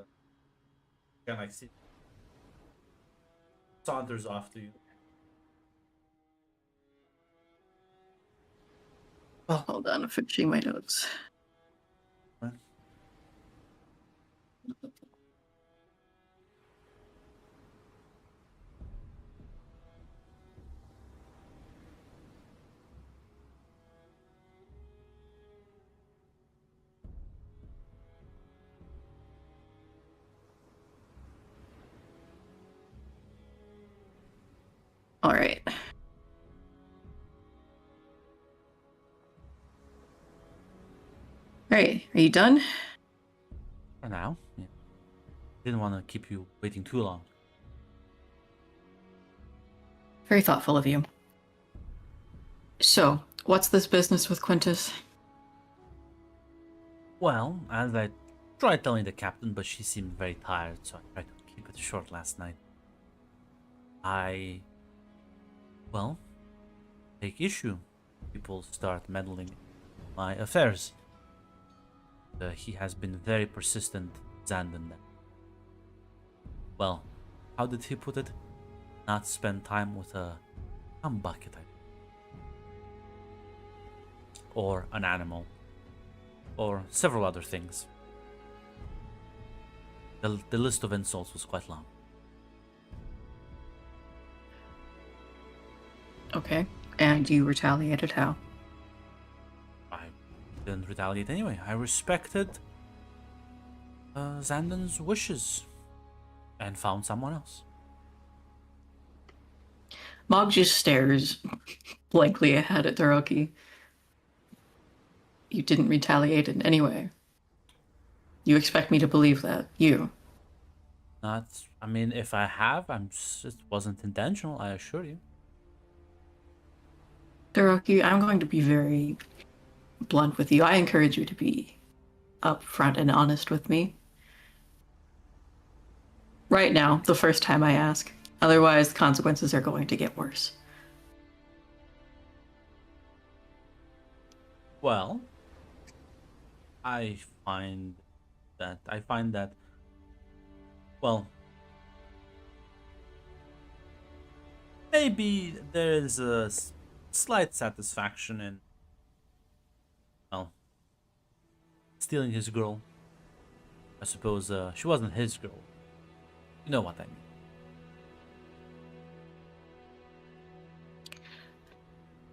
kind of like see saunters off to you. Hold on, I'm finishing my notes. What? Right, are you done? For now, yeah. Didn't want to keep you waiting too long. Very thoughtful of you. So, what's this business with Quintus? Well, as I tried telling the captain, but she seemed very tired, so I tried to keep it short last night. Well, take issue. People start meddling in my affairs. He has been very persistent, Zandon. Well, how did he put it? Not spend time with a bucket, or an animal, or several other things. The list of insults was quite long. Okay, and you retaliated how? I didn't retaliate anyway. I respected Zandon's wishes and found someone else. Mog just stares blankly ahead at Toroki. You didn't retaliate in any way. You expect me to believe that? You? Not, I mean, if I have, it wasn't intentional, I assure you. Toroki, I'm going to be very blunt with you. I encourage you to be upfront and honest with me. Right now, the first time I ask. Otherwise, the consequences are going to get worse. Well, I find that, well, maybe there is a slight satisfaction in, well, stealing his girl. I suppose she wasn't his girl. You know what I mean.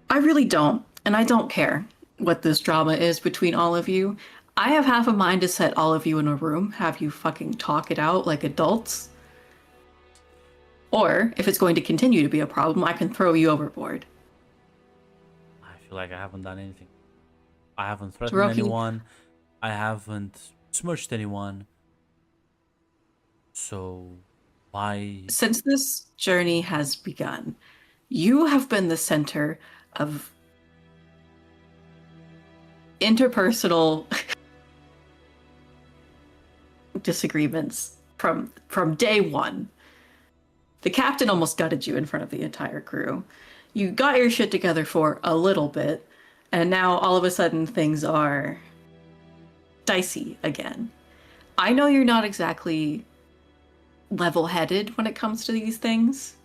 I really don't, and I don't care what this drama is between all of you. I have half a mind to set all of you in a room, have you fucking talk it out like adults. Or, if it's going to continue to be a problem, I can throw you overboard. I feel like I haven't done anything. I haven't threatened Toroki. anyone. I haven't smirched anyone. So, why? Since this journey has begun, you have been the center of interpersonal disagreements from day one. The captain almost gutted you in front of the entire crew. You got your shit together for a little bit, and now all of a sudden things are dicey again. I know you're not exactly level-headed when it comes to these things.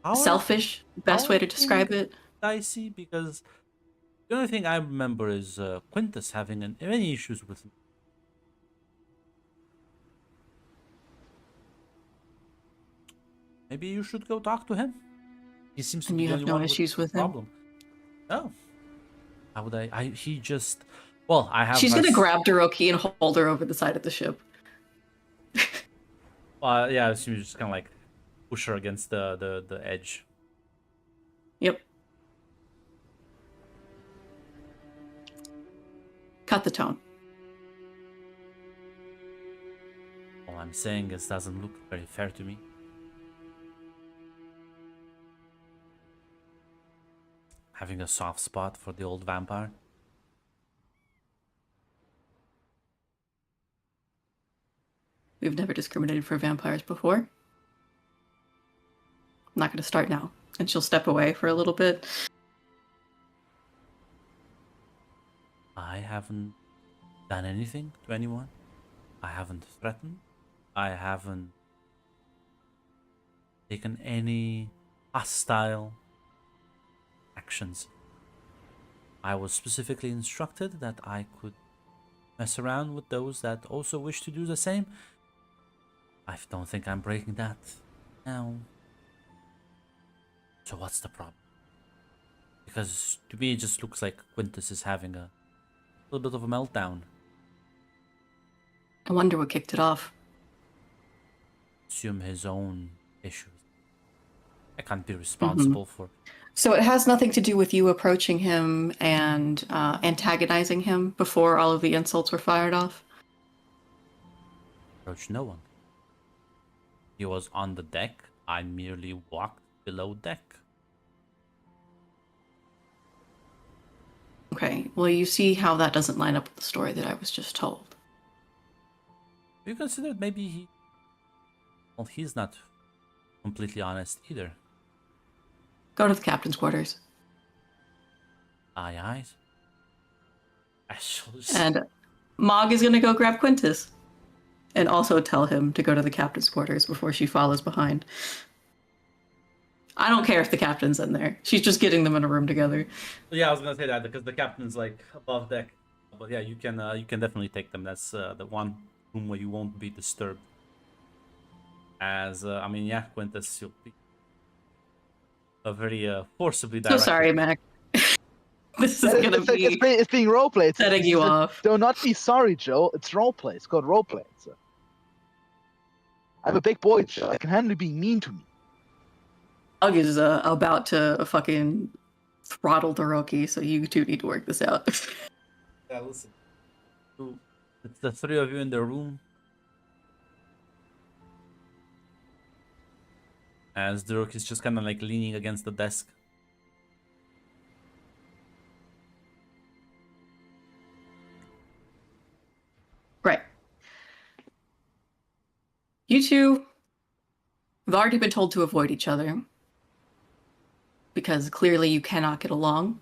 How Selfish, best way to describe it. dicey, because the only thing I remember is Quintus having any issues with him. Maybe you should go talk to him. He seems to And be you the have only no one issues with him? problem. No. How would I? He just. Well, I have. She's my gonna grab Toroki and hold her over the side of the ship. Yeah, I assume you just kind of like push her against the edge. Yep. Cut the tone. All I'm saying is, doesn't look very fair to me. Having a soft spot for the old vampire. We've never discriminated for vampires before. I'm not gonna start now. And she'll step away for a little bit. I haven't done anything to anyone. I haven't threatened. I haven't taken any hostile actions. I was specifically instructed that I could mess around with those that also wish to do the same. I don't think I'm breaking that now. So what's the problem? Because to me it just looks like Quintus is having a little bit of a meltdown. I wonder what kicked it off. Assume his own issues. I can't be responsible for So it has nothing to do with you approaching him and antagonizing him before all of the insults were fired off? Approached no one. He was on the deck. I merely walked below deck. Okay, well, you see how that doesn't line up with the story that I was just told. You considered maybe he... Well, he's not completely honest either. Go to the captain's quarters. Aye, aye. I shall just... And Mog is gonna go grab Quintus. And also tell him to go to the captain's quarters before she follows behind. I don't care if the captain's in there. She's just getting them in a room together. Yeah, I was gonna say that because the captain's like above deck. But yeah, you can definitely take them. That's the one room where you won't be disturbed. As I mean, yeah, Quintus, you'll be a very forcibly So directed. sorry, Mac. This is gonna be It's being roleplay. setting you off. Do not be sorry, Joe. It's roleplay. It's called roleplay. I'm a big boy, Joe. I can handle you being mean to me. Mog is about to fucking throttle Doroki, so you two need to work this out. Yeah, listen. So, it's the three of you in the room. As Durok is just kind of like leaning against the desk. Right. You two have already been told to avoid each other because clearly you cannot get along.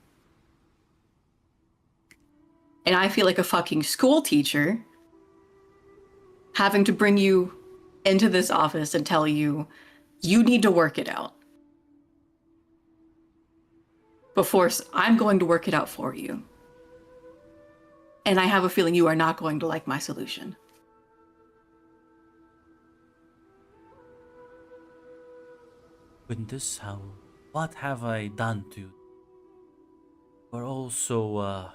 And I feel like a fucking school teacher having to bring you into this office and tell you you need to work it out. Before I'm going to work it out for you. And I have a feeling you are not going to like my solution. Quintus, what have I done to you? We're also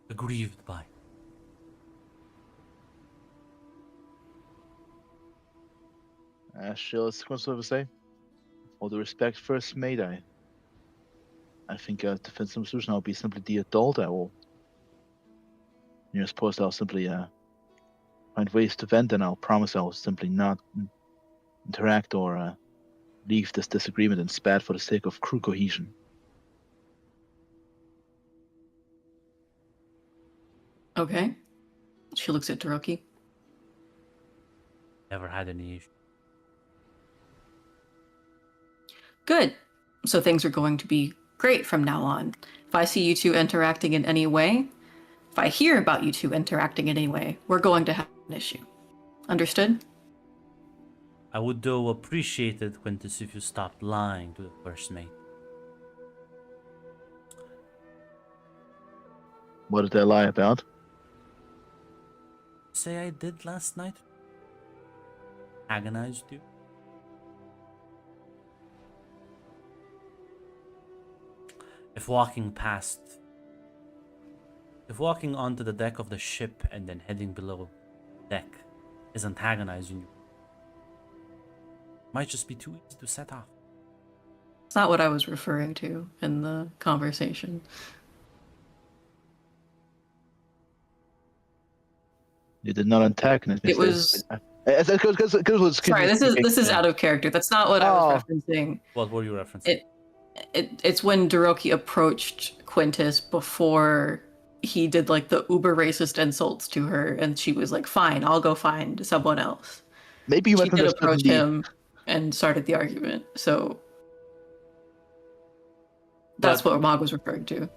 aggrieved by. She'll sort of say, all the respect, first mate, I think to find some solution, I'll be simply the adult. I will. You're supposed I'll simply find ways to vent, and I'll promise I'll simply not interact or leave this disagreement in spat for the sake of crew cohesion. Okay. She looks at Doroki. Never had any issue. Good. So things are going to be great from now on. If I see you two interacting in any way, if I hear about you two interacting in any way, we're going to have an issue. Understood? I would though appreciate it, Quintus, if you stopped lying to the first mate. What did they lie about? Say I did last night? Agonized you? If walking onto the deck of the ship and then heading below deck is antagonizing you, might just be too easy to set off. It's not what I was referring to in the conversation. You did not antagonize me. It was... Sorry, this is out of character. That's not what I was referencing. What were you referencing? It's when Doroki approached Quintus before he did like the uber racist insults to her, and she was like, "Fine, I'll go find someone else." Maybe you she did approach him and started the argument. So that's what Mog was referring to.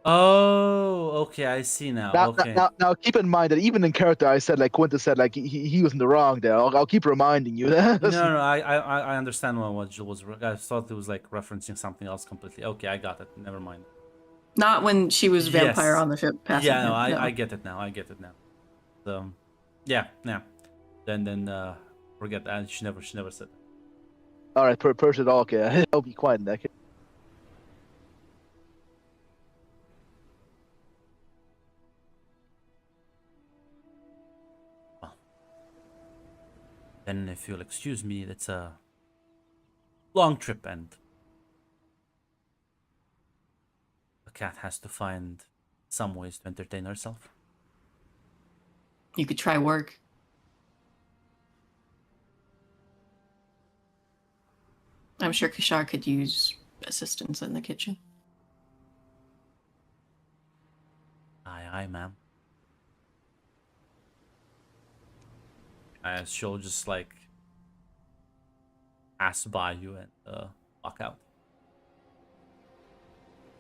Oh, okay, I see now. Now, keep in mind that even in character, I said like Quintus said like he was in the wrong there. I'll keep reminding you. No, I understand what Jill was. I thought it was like referencing something else completely. Okay, I got it. Never mind. Not when she was vampire on the ship. Yeah, no, I get it now. I get it now. So, yeah. Then forget that. She never said that. All right, Persia, okay. I'll be quiet in that case. Then if you'll excuse me, it's a long trip and the cat has to find some ways to entertain herself. You could try work. I'm sure Kishar could use assistance in the kitchen. Aye, aye, ma'am. She'll just like pass by you and walk out.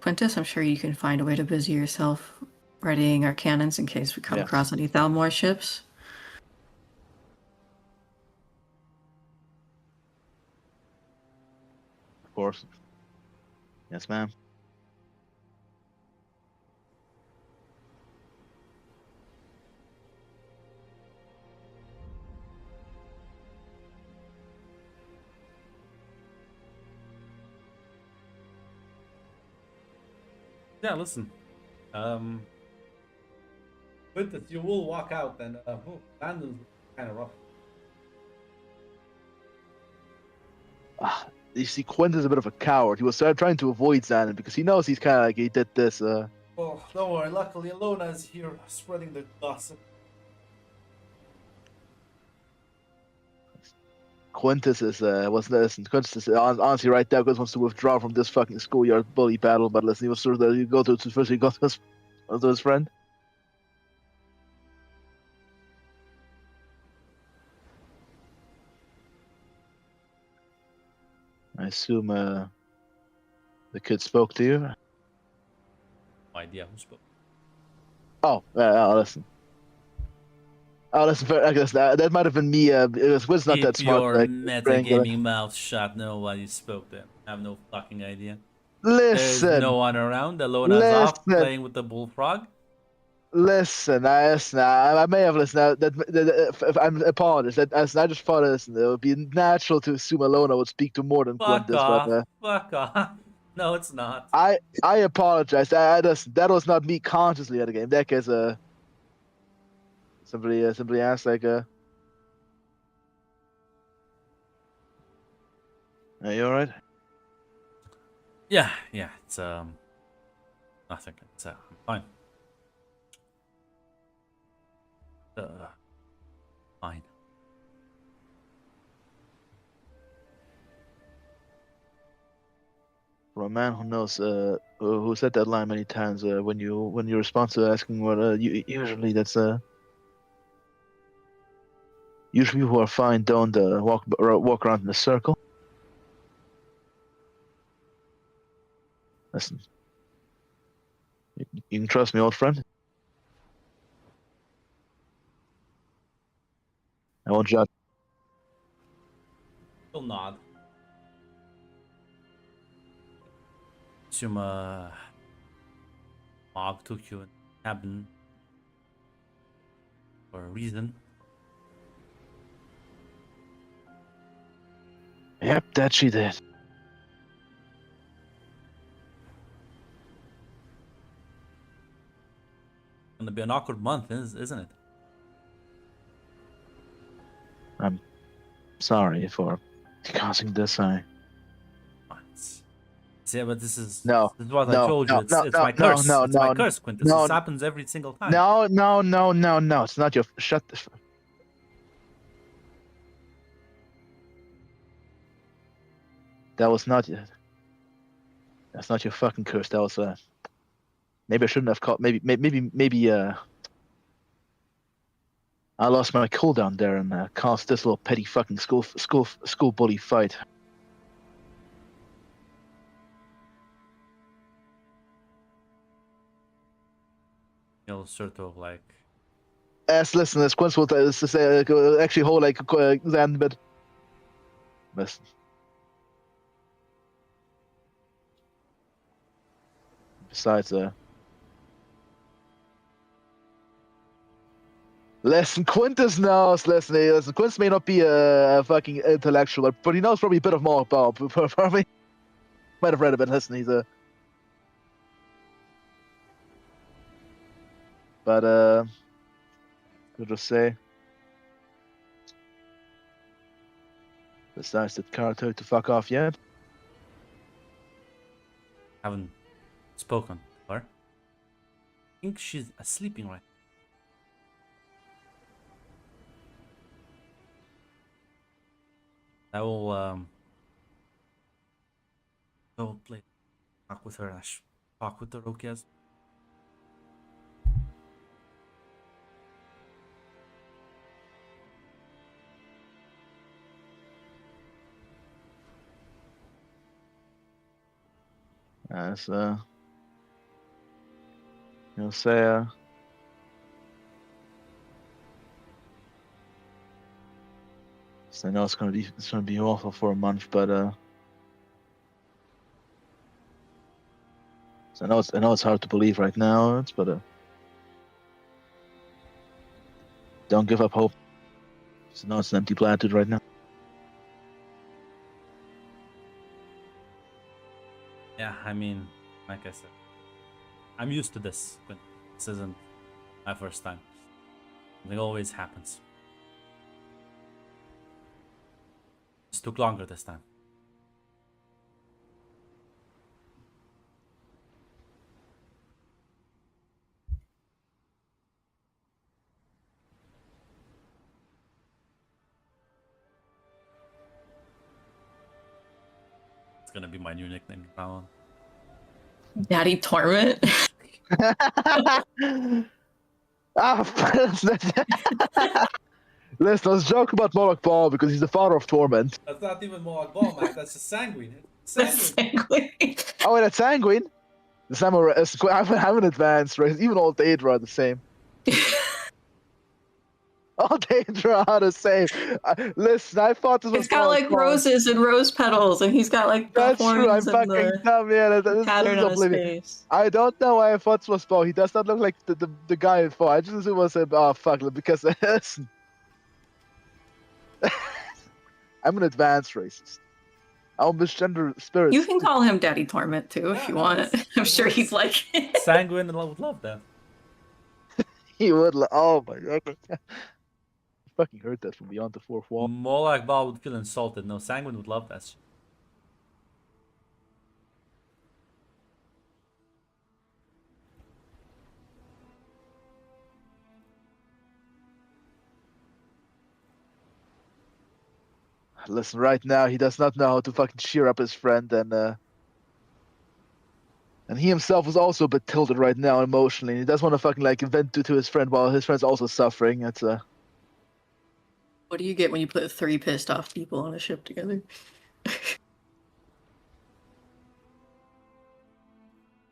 Quintus, I'm sure you can find a way to busy yourself readying our cannons in case we come Yes. across any Thalmor ships. Of course. Yes, ma'am. Yeah, listen. Quintus, you will walk out and Landon's kind of rough. You see, Quentin's a bit of a coward. He was trying to avoid Xanon because he knows he's kind of like he did this. Oh, don't worry. Luckily, Alona is here spreading the gossip. Quintus is listen. Quintus is honestly right there. Quintus wants to withdraw from this fucking schoolyard bully battle. But listen, he was sort of go to first. He got to his friend. I assume the kid spoke to you. No idea who spoke. Oh, listen. Oh, listen. That might have been me. Quintus not that Keep smart. your like, metagaming mouth shut. Nobody spoke then. I have no fucking idea. Listen. There's no one around. Alona's off Listen. playing with the bullfrog. Listen, I may have listened. If I'm apologies. I just thought, listen, it would be natural to assume Alona would speak to more than Fuck Quintus. off. But Fuck off. No, it's not. I apologize. That was not me consciously at the game. That case, somebody asked like, are you all right? Yeah, it's nothing. It's I'm fine. Fine. For a man who knows, who said that line many times, when you respond to asking what, usually that's usually people who are fine don't walk around in a circle. Listen, you can trust me, old friend. I won't judge. He'll nod. Assume Mog took you in the cabin for a reason. Yep, that she did. Gonna be an awkward month, isn't it? I'm sorry for causing this. Yeah, but this is No, what I no, told no, you. It's no, it's no, my curse. no, It's my no, curse, Quintus. no. This happens every single time. No. It's not your. Shut the. That was not. That's not your fucking curse. That was Maybe I shouldn't have called. Maybe. I lost my cooldown there and caused this little petty fucking school bully fight. He'll sort of like. Listen, as Quince will say, actually hold like Xan, but listen. Besides, listen, Quintus knows. Listen, Quintus may not be a fucking intellectual, but he knows probably a bit of more about. Probably might have read a bit. Listen, he's a. But I'll just say. Besides, did Kara to fuck off yet? Haven't spoken think she's sleeping right. I will go play talk with her and talk with the Rokias. As you'll say, so I know it's gonna be awful for a month, but so I know it's hard to believe right now, but don't give up hope. So no, it's an empty platitude right now. Yeah, I mean, like I said, I'm used to this, but this isn't my first time. It always happens. It took longer this time. It's gonna be my new nickname now on. Daddy Torment. Let's joke about Moloch Ball because he's the father of torment. That's not even Mohawk Ball, Mac. That's just sanguine. Sanguine. Oh, and that's Sanguine. The Samurai. I haven't advanced, right? Even all Daedra are the same. All Daedra are the same. Listen, I thought this was. It's got like roses and rose petals, and he's got like the That's true. I'm horns and fucking the dumb. Yeah, this pattern is on his oblivion. face. I don't know why I thought this was Bo. He does not look like the guy in 4. I just assumed it was oh fuck, because listen. I'm an advanced racist. I'll misgender spirits. You can call him Daddy Torment too if you want. I'm sure he'd like it. Sanguine and would love that. He would. Oh my god. I fucking heard that from beyond the fourth wall. Mohawk Ball would feel insulted. No, Sanguine would love that shit. Listen, right now he does not know how to fucking cheer up his friend, and he himself is also a bit tilted right now emotionally. He does want to fucking like vent to his friend while his friend's also suffering. It's What do you get when you put 3 pissed off people on a ship together?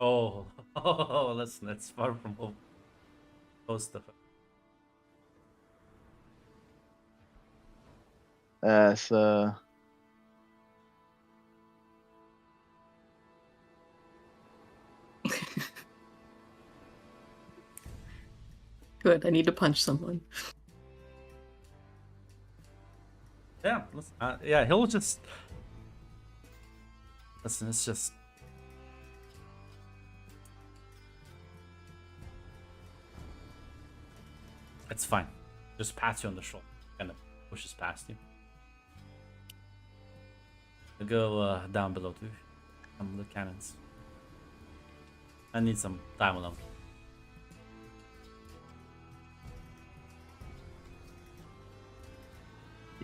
Oh, listen, that's far from home. Most of it. as Good, I need to punch someone. Yeah, listen, yeah, he'll just listen. It's just it's fine. Just pats you on the shoulder, kind of pushes past you. I'll go down below to some of the cannons. I need some time alone.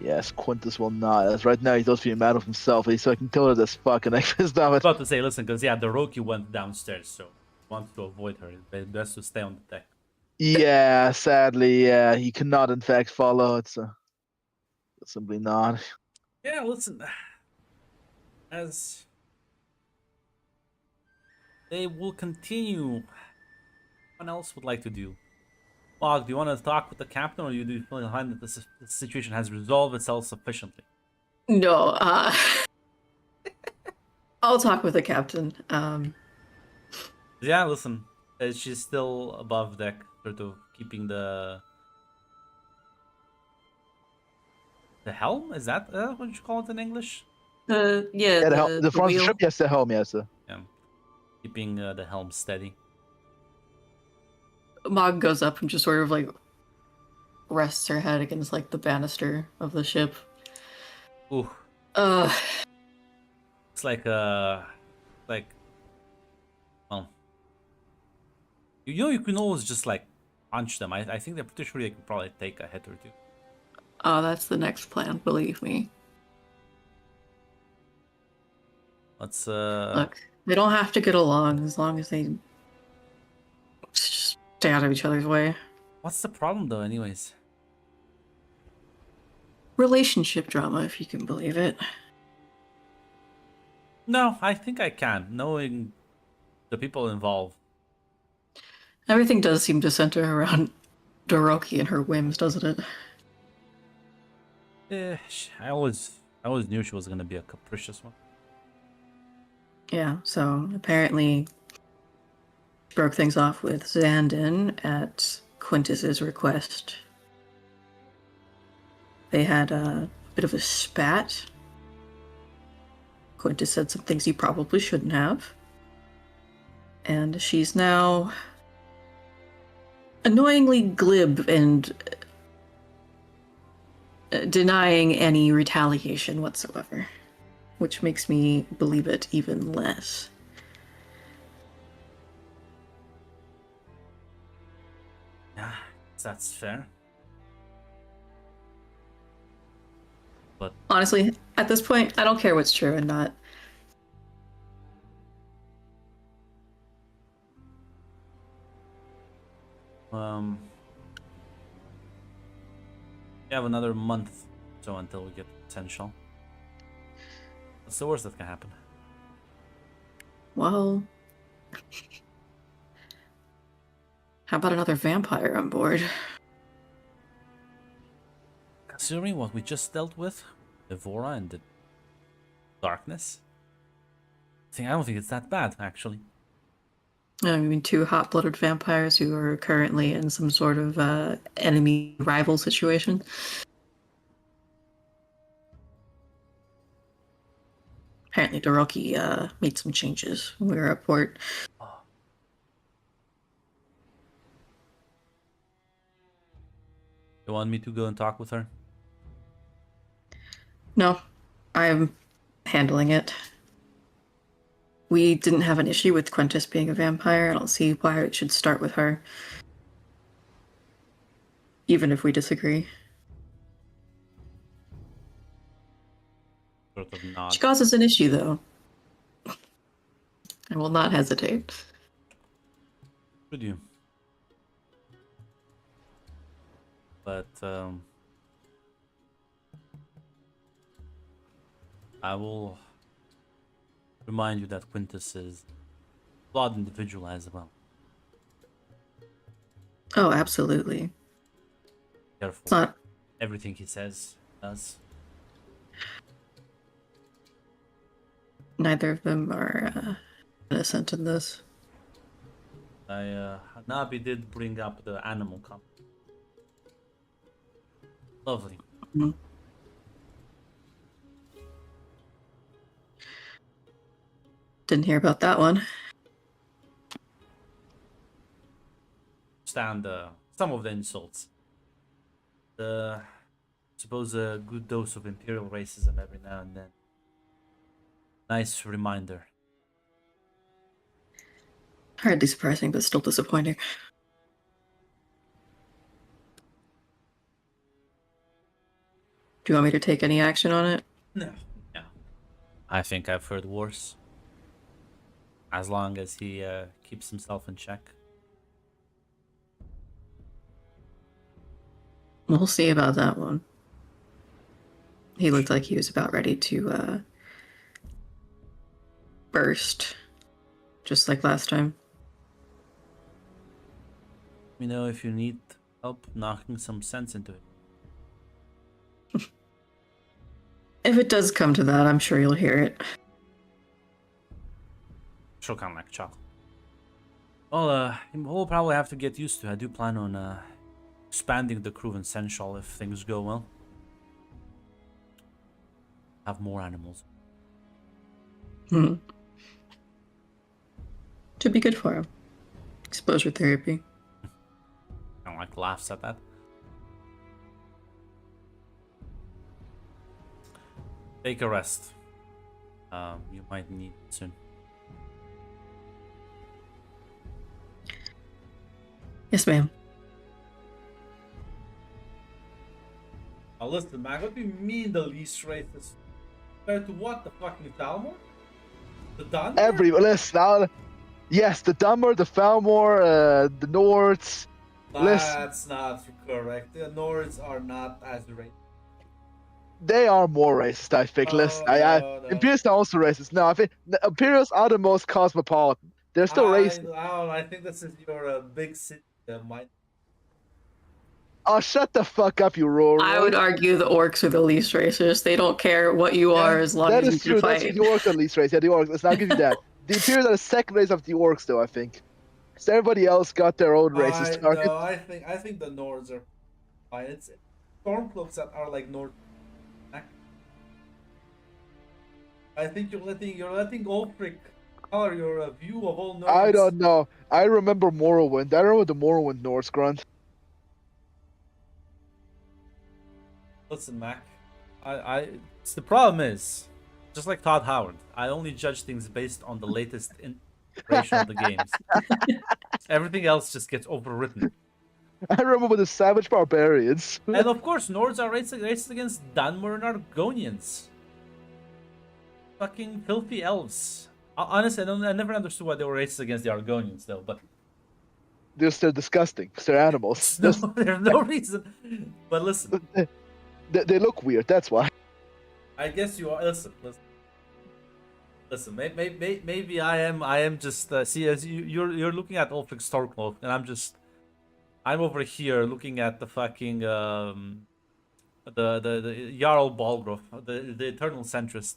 yes, Quintus will not. As right now he does feel mad of himself. He's fucking tilted as fuck, and like pissed off. I was about to say, listen, because yeah, the Roki went downstairs, so want to avoid her. It's best to stay on the deck. Yeah, sadly, yeah, he cannot in fact follow. It's simply not. Yeah, listen, as they will continue. What else would like to do? Mog, do you want to talk with the captain, or do you feel behind that this situation has resolved itself sufficiently? No, I'll talk with the captain. Yeah, listen, she's still above deck, sort of keeping the helm. Is that what you call it in English? Yeah, the front of the wheel. ship, yes, the helm, yes. Yeah, keeping the helm steady. Mog goes up and just sort of like rests her head against like the banister of the ship. Ooh, Uh, it's like well, You know, you can always just like punch them. I think they're pretty sure they can probably take a hit or two. Oh, that's the next plan, believe me. Let's Look, they don't have to get along as long as they just stay out of each other's way. what's the problem though, anyways? Relationship drama, if you can believe it. No, I think I can, knowing the people involved. Everything does seem to center around Doroki and her whims, doesn't it? I always knew she was gonna be a capricious one. Yeah, so apparently broke things off with Xandin at Quintus's request. They had a bit of a spat. Quintus said some things he probably shouldn't have. And she's now annoyingly glib and denying any retaliation whatsoever, which makes me believe it even less. Yeah, that's fair. But Honestly, at this point, I don't care what's true and not. we have another month so until we get potential. What's the worst that can happen? Well, how about another vampire on board? Considering what we just dealt with, Evora and the darkness, I don't think it's that bad actually. I mean, two hot-blooded vampires who are currently in some sort of enemy rival situation. Apparently, Doroki made some changes when we were at port. You want me to go and talk with her? No, I'm handling it. We didn't have an issue with Quintus being a vampire. I don't see why it should start with her. Even if we disagree. Sort of nod. She causes an issue, though. I will not hesitate. Should you? But I will remind you that Quintus is a flawed individual as well. Oh, absolutely. Careful. It's not. Everything he says does. Neither of them are innocent in this. Nabi did bring up the animal company. Lovely. Mm-hmm. Didn't hear about that one. Stand some of the insults. Suppose a good dose of imperial racism every now and then. Nice reminder. Hardly surprising, but still disappointing. Do you want me to take any action on it? No. I think I've heard worse. As long as he keeps himself in check. We'll see about that one. He looked like he was about ready to burst, just like last time. Let me know if you need help knocking some sense into it. If it does come to that, I'm sure you'll hear it. She'll kind of like chuckle. Well, we'll probably have to get used to it. I do plan on expanding the crew in Sensual if things go well. Have more animals. Should be good for him. Exposure therapy. Kind of like laughs at that. Take a rest. You might need it soon. Yes, ma'am. Now listen, man, what do you mean the least racist? Compared to what? The fucking Talmor? The Dunmer? Listen, now, yes, the Dumber, the Falmor, the Nords. Listen, That's not correct. The Nords are not as racist. they are more racist, I think. Listen, Oh, no, no. Imperials are also racist. No, I think the Imperials are the most cosmopolitan. They're still I racist. don't know, I think this is your big city mind. Oh, shut the fuck up, you Rory. I would argue the orcs are the least racist. They don't care what you are Yeah, as long That as you is can true. That's the fight. orcs at least race. Yeah, the orcs. Listen, I'll give you that. The Imperials are the second race of the orcs, though, I think. So everybody else got their own racist I target. no, I think the Nords are fine. It's Stormcloaks that are like Nord. I think you're letting Ulfric color your view of all Nords. I don't know. I remember Morrowind. I remember the Morrowind Norse grunt. Listen, Mac. The problem is, just like Todd Howard, I only judge things based on the latest iteration of the games. Everything else just gets overwritten. I remember the Savage Barbarians. And of course, Nords are racist against Dunmer and Argonians. Fucking filthy elves. Honestly, I never understood why they were racist against the Argonians, though. But They're disgusting. 'Cause they're animals. no, there's no reason. But listen, They look weird. That's why. I guess you are. Listen. Maybe I am just see as you're looking at Ulfric Stormcloak, and I'm over here looking at the fucking the Jarl Balgruuf, the eternal centrist.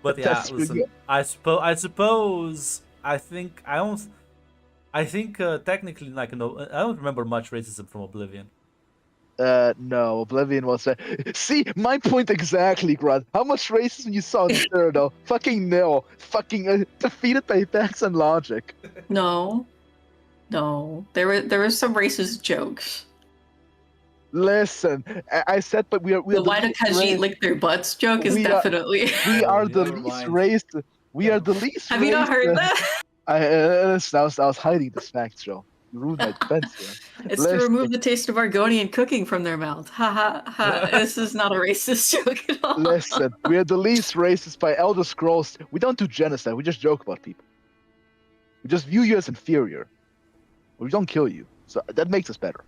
But yeah, That's listen. good. I think technically, like, no, I don't remember much racism from Oblivion. No, Oblivion was. See, my point exactly, Grunt. How much racism you saw in Cyrano? Fucking nil. Fucking defeated by facts and logic. No, no. There were some racist jokes. Listen, I said, but we are The the why do least Khajiit raised. lick their butts joke is We are- definitely. We Oh, are the never least mind. raised. We are the least. Have you not raised, heard that? I was hiding this fact, Joe. You ruined my defense here. It's to Listen, remove the taste of Argonian cooking from their mouth. Ha ha ha. This is not a racist joke at all. listen. We are the least racist by Elder Scrolls. We don't do genocide. We just joke about people. We just view you as inferior. We don't kill you. So that makes us better.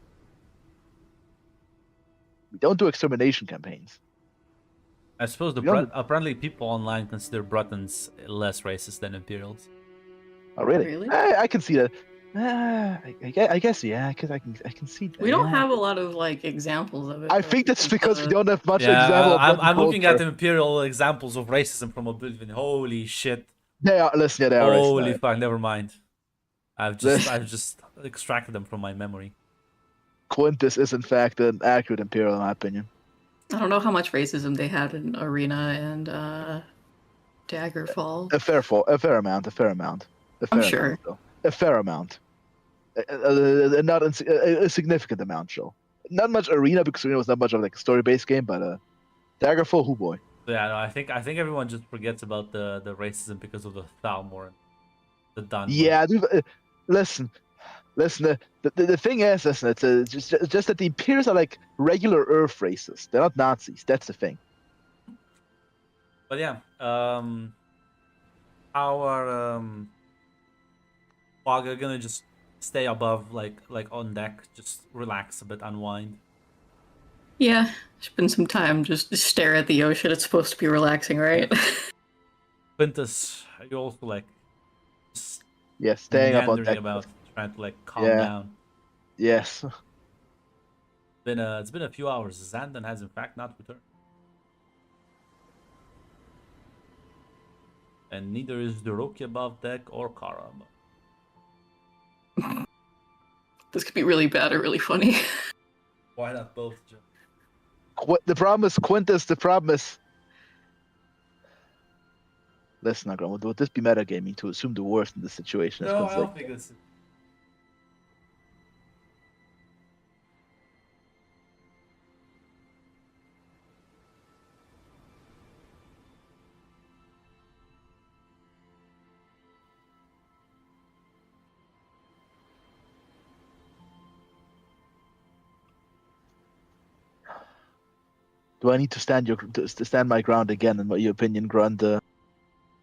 We don't do extermination campaigns. I suppose apparently people online consider Bretons less racist than Imperials. Oh, really? Really? I can see that. I guess yeah. Cause I can see that. We don't yeah. have a lot of like examples of it. I though, think that's because we the- don't have much Yeah, example of I'm Breton looking at culture. Imperial examples of racism from Oblivion. Holy shit! They are. Listen, yeah, they are. Holy racist. fuck! Never mind. I've just extracted them from my memory. Quintus is in fact an accurate imperial, in my opinion. I don't know how much racism they had in Arena and Daggerfall. A fair amount. I'm sure. Though. A fair amount. Not a significant amount, Joe. Not much Arena because Arena was not much of like a story-based game, but Daggerfall, who boy. So yeah, no, I think everyone just forgets about the racism because of the Thalmor and the Dun. Yeah, dude, listen. The thing is, listen, it's just that the Imperials are like regular Earth races. They're not Nazis. That's the thing. But yeah, our Wagga gonna just stay above, like on deck, just relax a bit, unwind. Yeah, spend some time just stare at the ocean. It's supposed to be relaxing, right? Quintus, you also like just Yes, staying up on meandering deck. about, trying to like calm Yeah. down. Yes. It's been a few hours. Xandon has in fact not returned, and neither is Doroki above deck or Kara. This could be really bad or really funny. Why not both? Joe? The problem is Quintus. The problem is. Listen, Agron, would this be metagaming to assume the worst in this situation? No, I Quintus, don't think this. Do I need to to stand my ground again? In your opinion, Grund? To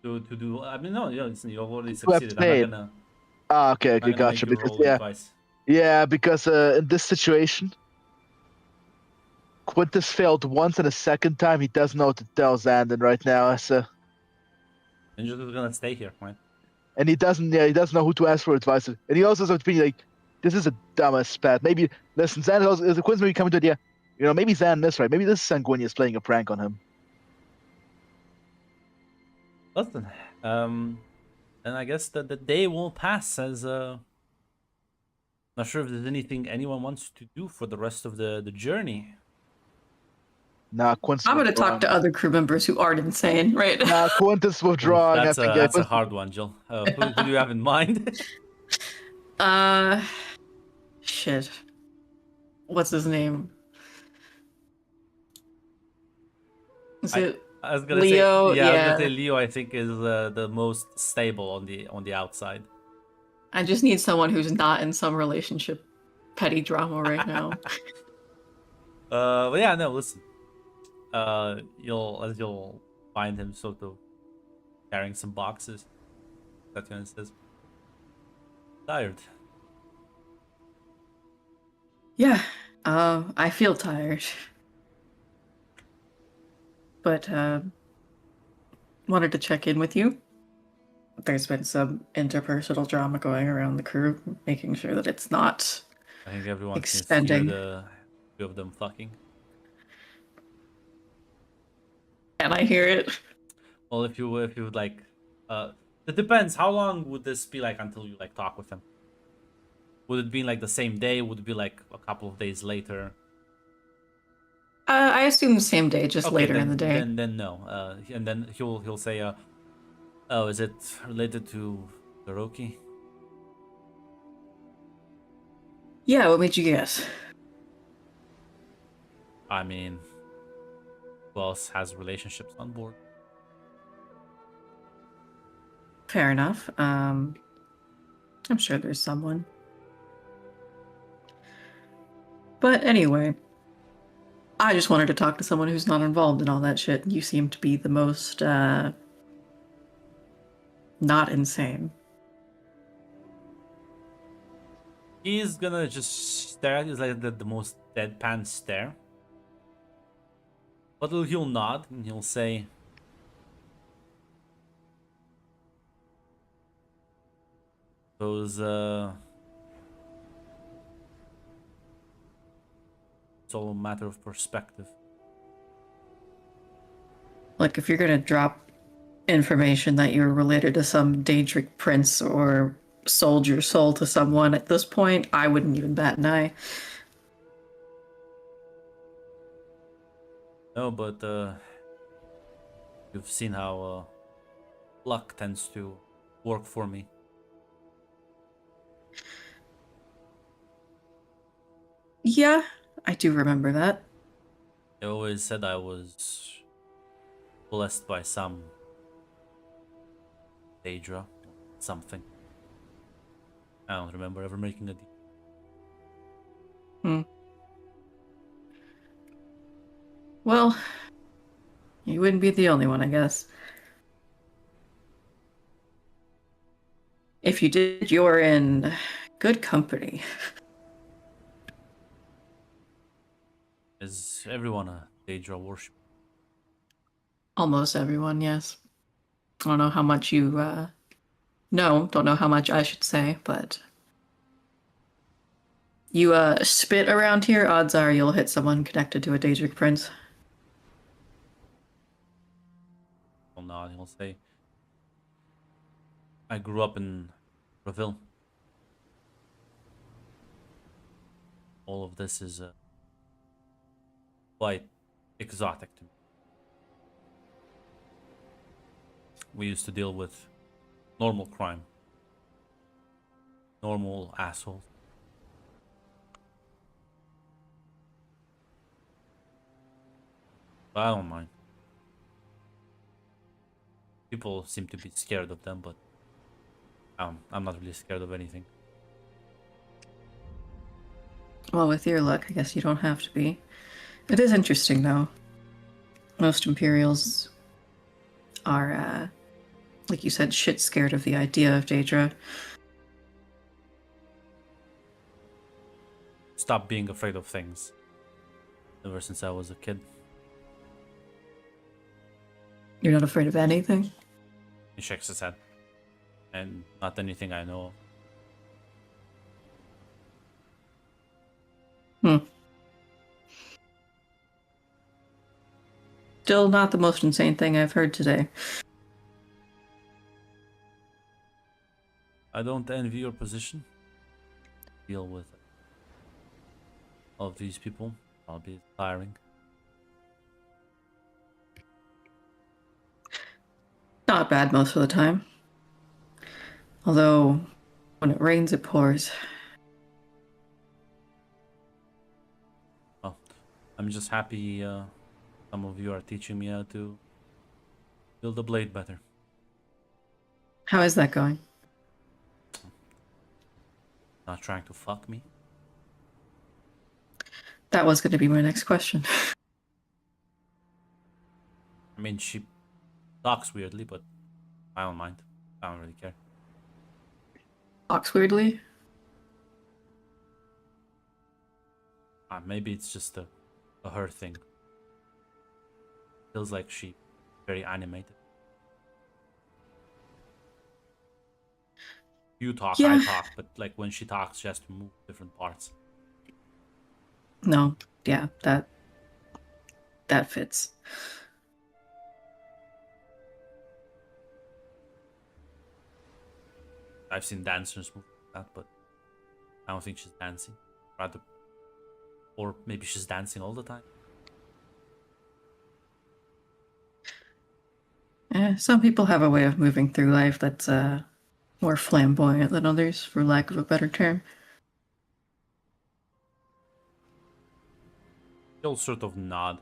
do. I mean, no, listen, you already Who have succeeded. I'm not played. gonna. Okay, I'm not gonna make gotcha. you Because roll it twice. because in this situation, Quintus failed once, and a second time he doesn't know what to tell Xandon right now. So, And you're just gonna stay here, right? and he doesn't know who to ask for advice. And he also has an opinion like, this is a dumbass spat. Maybe listen, Xandon also, the Quintus maybe coming to the idea. Maybe Xandon is right. Maybe this is Sanguinius playing a prank on him. Listen, then I guess that the day will pass as not sure if there's anything anyone wants to do for the rest of the journey. Nah, Quintus. I'm going to talk to other crew members who aren't insane, right? Nah, Quintus withdrawing. That's I think that's a hard one, Jill. Who do you have in mind? Shit. What's his name? Is it I was gonna Leo? say, yeah, I was Yeah. gonna say Leo. I think is the most stable on the outside. I just need someone who's not in some relationship petty drama right now. But yeah, no, listen. You'll find him sort of carrying some boxes. Tatiana says, tired. Yeah, I feel tired. But, wanted to check in with you. There's been some interpersonal drama going around the crew, making sure that it's not I think everyone can extending. hear the two of them fucking. Can I hear it? Well, if you would like, it depends. How long would this be like until you like talk with him? Would it be like the same day? Would it be like a couple of days later? I assume the same day, just Okay, later in the day. Then no. And then he'll say, oh, is it related to Hiroki? Yeah, what made you guess? I mean, who else has relationships on board? Fair enough. I'm sure there's someone. But anyway, I just wanted to talk to someone who's not involved in all that shit. You seem to be the most, not insane. He's gonna just stare at you like the most deadpan stare. But he'll nod and he'll say, "Those it's all a matter of perspective." Like, if you're gonna drop information that you're related to some Daedric prince or sold your soul to someone at this point, I wouldn't even bat an eye. No, but you've seen how luck tends to work for me. Yeah, I do remember that. They always said I was blessed by some Daedra, something. I don't remember ever making a deal. Well, you wouldn't be the only one, I guess. If you did, you're in good company. Is everyone a Daedra worship? Almost everyone, yes. I don't know how much you know, don't know how much I should say, but you spit around here, odds are you'll hit someone connected to a Daedric prince. Well, no, he'll say, I grew up in Reveal. All of this is quite exotic to me. We used to deal with normal crime. Normal assholes. But I don't mind. People seem to be scared of them, but I'm not really scared of anything. Well, with your luck, I guess you don't have to be. It is interesting, though. Most Imperials are, like you said, shit scared of the idea of Daedra. Stop being afraid of things. Ever since I was a kid. You're not afraid of anything? He shakes his head. And not anything I know of. Hmm. Still not the most insane thing I've heard today. I don't envy your position. Deal with all of these people. I'll be tiring. Not bad most of the time. Although, when it rains, it pours. Well, I'm just happy some of you are teaching me how to build a blade better. How is that going? Not trying to fuck me. That was going to be my next question. I mean, she talks weirdly, but I don't mind. I don't really care. Talks weirdly? Maybe it's just a her thing. Feels like she very animated. You talk, Yeah. I talk, but like when she talks, she has to move different parts. No. Yeah, that fits. I've seen dancers move like that, but I don't think she's dancing. Rather, or maybe she's dancing all the time. Some people have a way of moving through life that's more flamboyant than others, for lack of a better term. She'll sort of nod.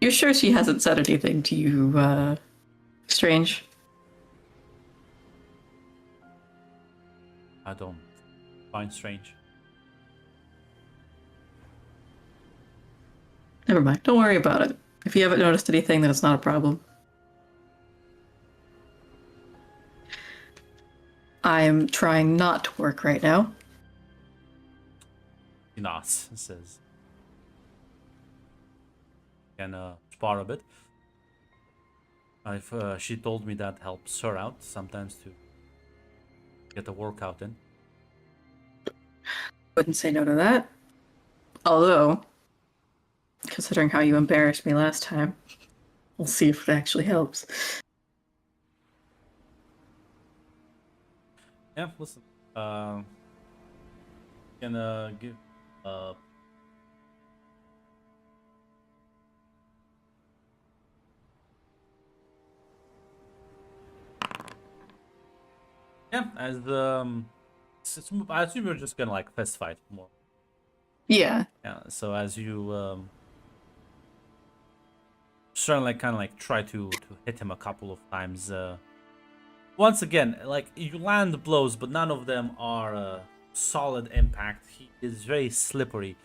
You sure she hasn't said anything to you, strange? I don't find strange. Never mind. Don't worry about it. If you haven't noticed anything, then it's not a problem. I'm trying not to work right now. He nods and says, "Can spar a bit." She told me that helps her out sometimes to get a workout in. Wouldn't say no to that. Although, considering how you embarrassed me last time, we'll see if it actually helps. Yeah, listen. Can give yeah, as I assume you're just gonna like fist fight more. Yeah. Yeah, so as you trying to like kind of like try to hit him a couple of times. Once again, like you land blows, but none of them are solid impact. He is very slippery.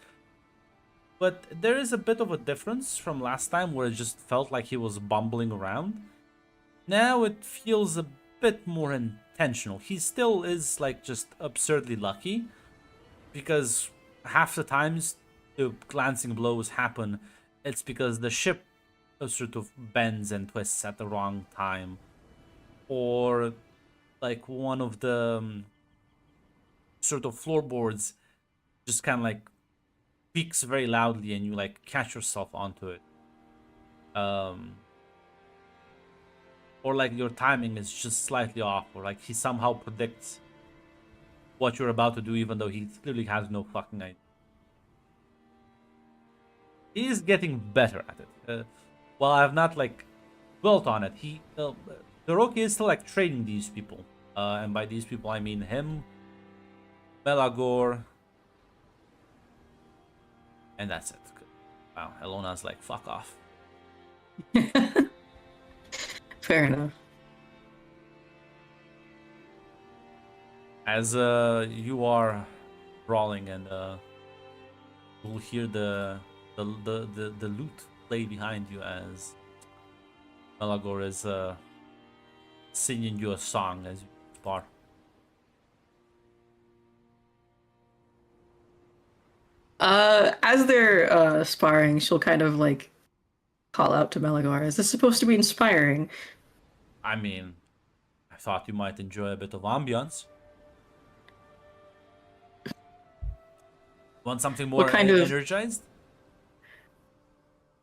But there is a bit of a difference from last time where it just felt like he was bumbling around. Now it feels a bit more intentional. He still is like just absurdly lucky because half the times the glancing blows happen, it's because the ship sort of bends and twists at the wrong time, or like one of the sort of floorboards just kind of like peaks very loudly and you like catch yourself onto it, or like your timing is just slightly off, or like he somehow predicts what you're about to do even though he clearly has no fucking idea. He is getting better at it. While I have not like built on it, Hiroki is still like training these people, and by these people I mean him, Belagor, and that's it. Wow, Elona's like, fuck off. Fair enough. As you are brawling, and you'll hear the lute play behind you as Melagor is singing you a song as you spar. As they're sparring, she'll kind of like call out to Melagor. Is this supposed to be inspiring? I mean, I thought you might enjoy a bit of ambiance. Want something more What kind of- energized?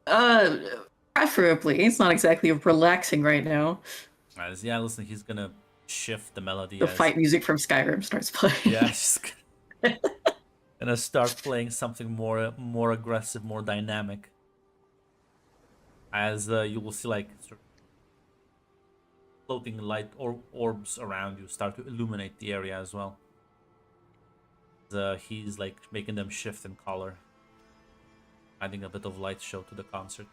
Uh, Preferably. It's not exactly relaxing right now. As yeah, listen, he's gonna shift the melody. The as, fight music from Skyrim starts playing. Yeah, he's gonna start playing something more aggressive, more dynamic. As you will see, like sort of floating light or orbs around you start to illuminate the area as well. He's like making them shift in color, adding a bit of light show to the concert.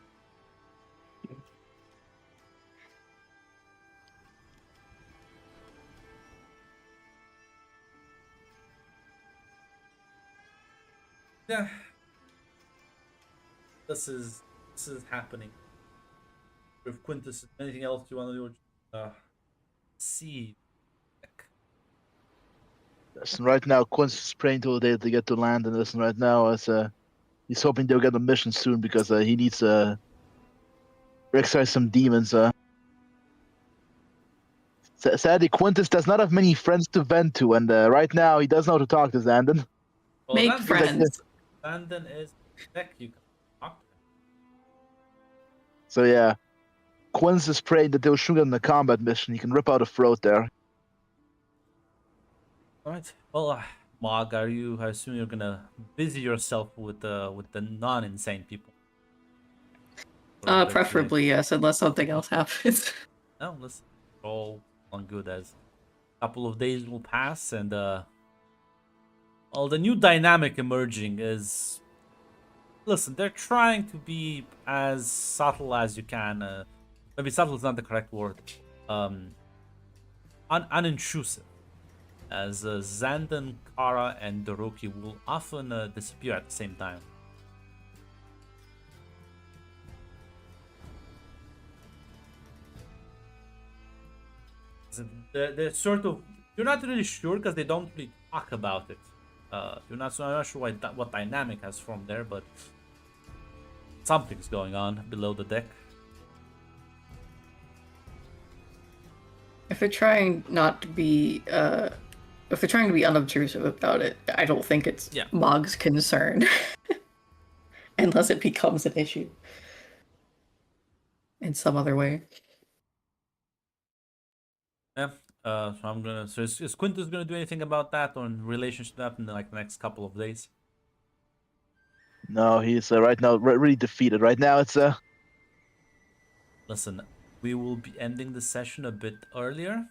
Yeah, this is happening. With Quintus, anything else you want to do? See. Listen, right now, Quince is praying till the day to get to land, and listen, right now, he's hoping they'll get a mission soon because he needs to exercise some demons. Sadly, Quintus does not have many friends to vent to, and right now he does know how to talk to Xandon. Well, Make Xandon- friends. Xandon is deck. You can talk to him. So yeah, Quince is praying that they'll shoot him in the combat mission. He can rip out a throat there. All right. Well, Mog, I assume you're gonna busy yourself with the non-insane people. Preferably, yes, unless something else happens. No, listen, all on good as a couple of days will pass, and well, the new dynamic emerging is. Listen, they're trying to be as subtle as you can. Maybe subtle is not the correct word. Unintrusive. As Xandon, Kara, and Doroki will often disappear at the same time. They're sort of, you're not really sure because they don't really talk about it. You're not sure what dynamic has formed there, but something's going on below the deck. If they're trying not to be, if they're trying to be unobtrusive about it, I don't think it's Yeah. Mog's concern. Unless it becomes an issue. In some other way. Yeah. So I'm gonna. So is Quintus gonna do anything about that or in relation to that in like the next couple of days? No, he's right now really defeated. Right now, it's. Listen, we will be ending the session a bit earlier.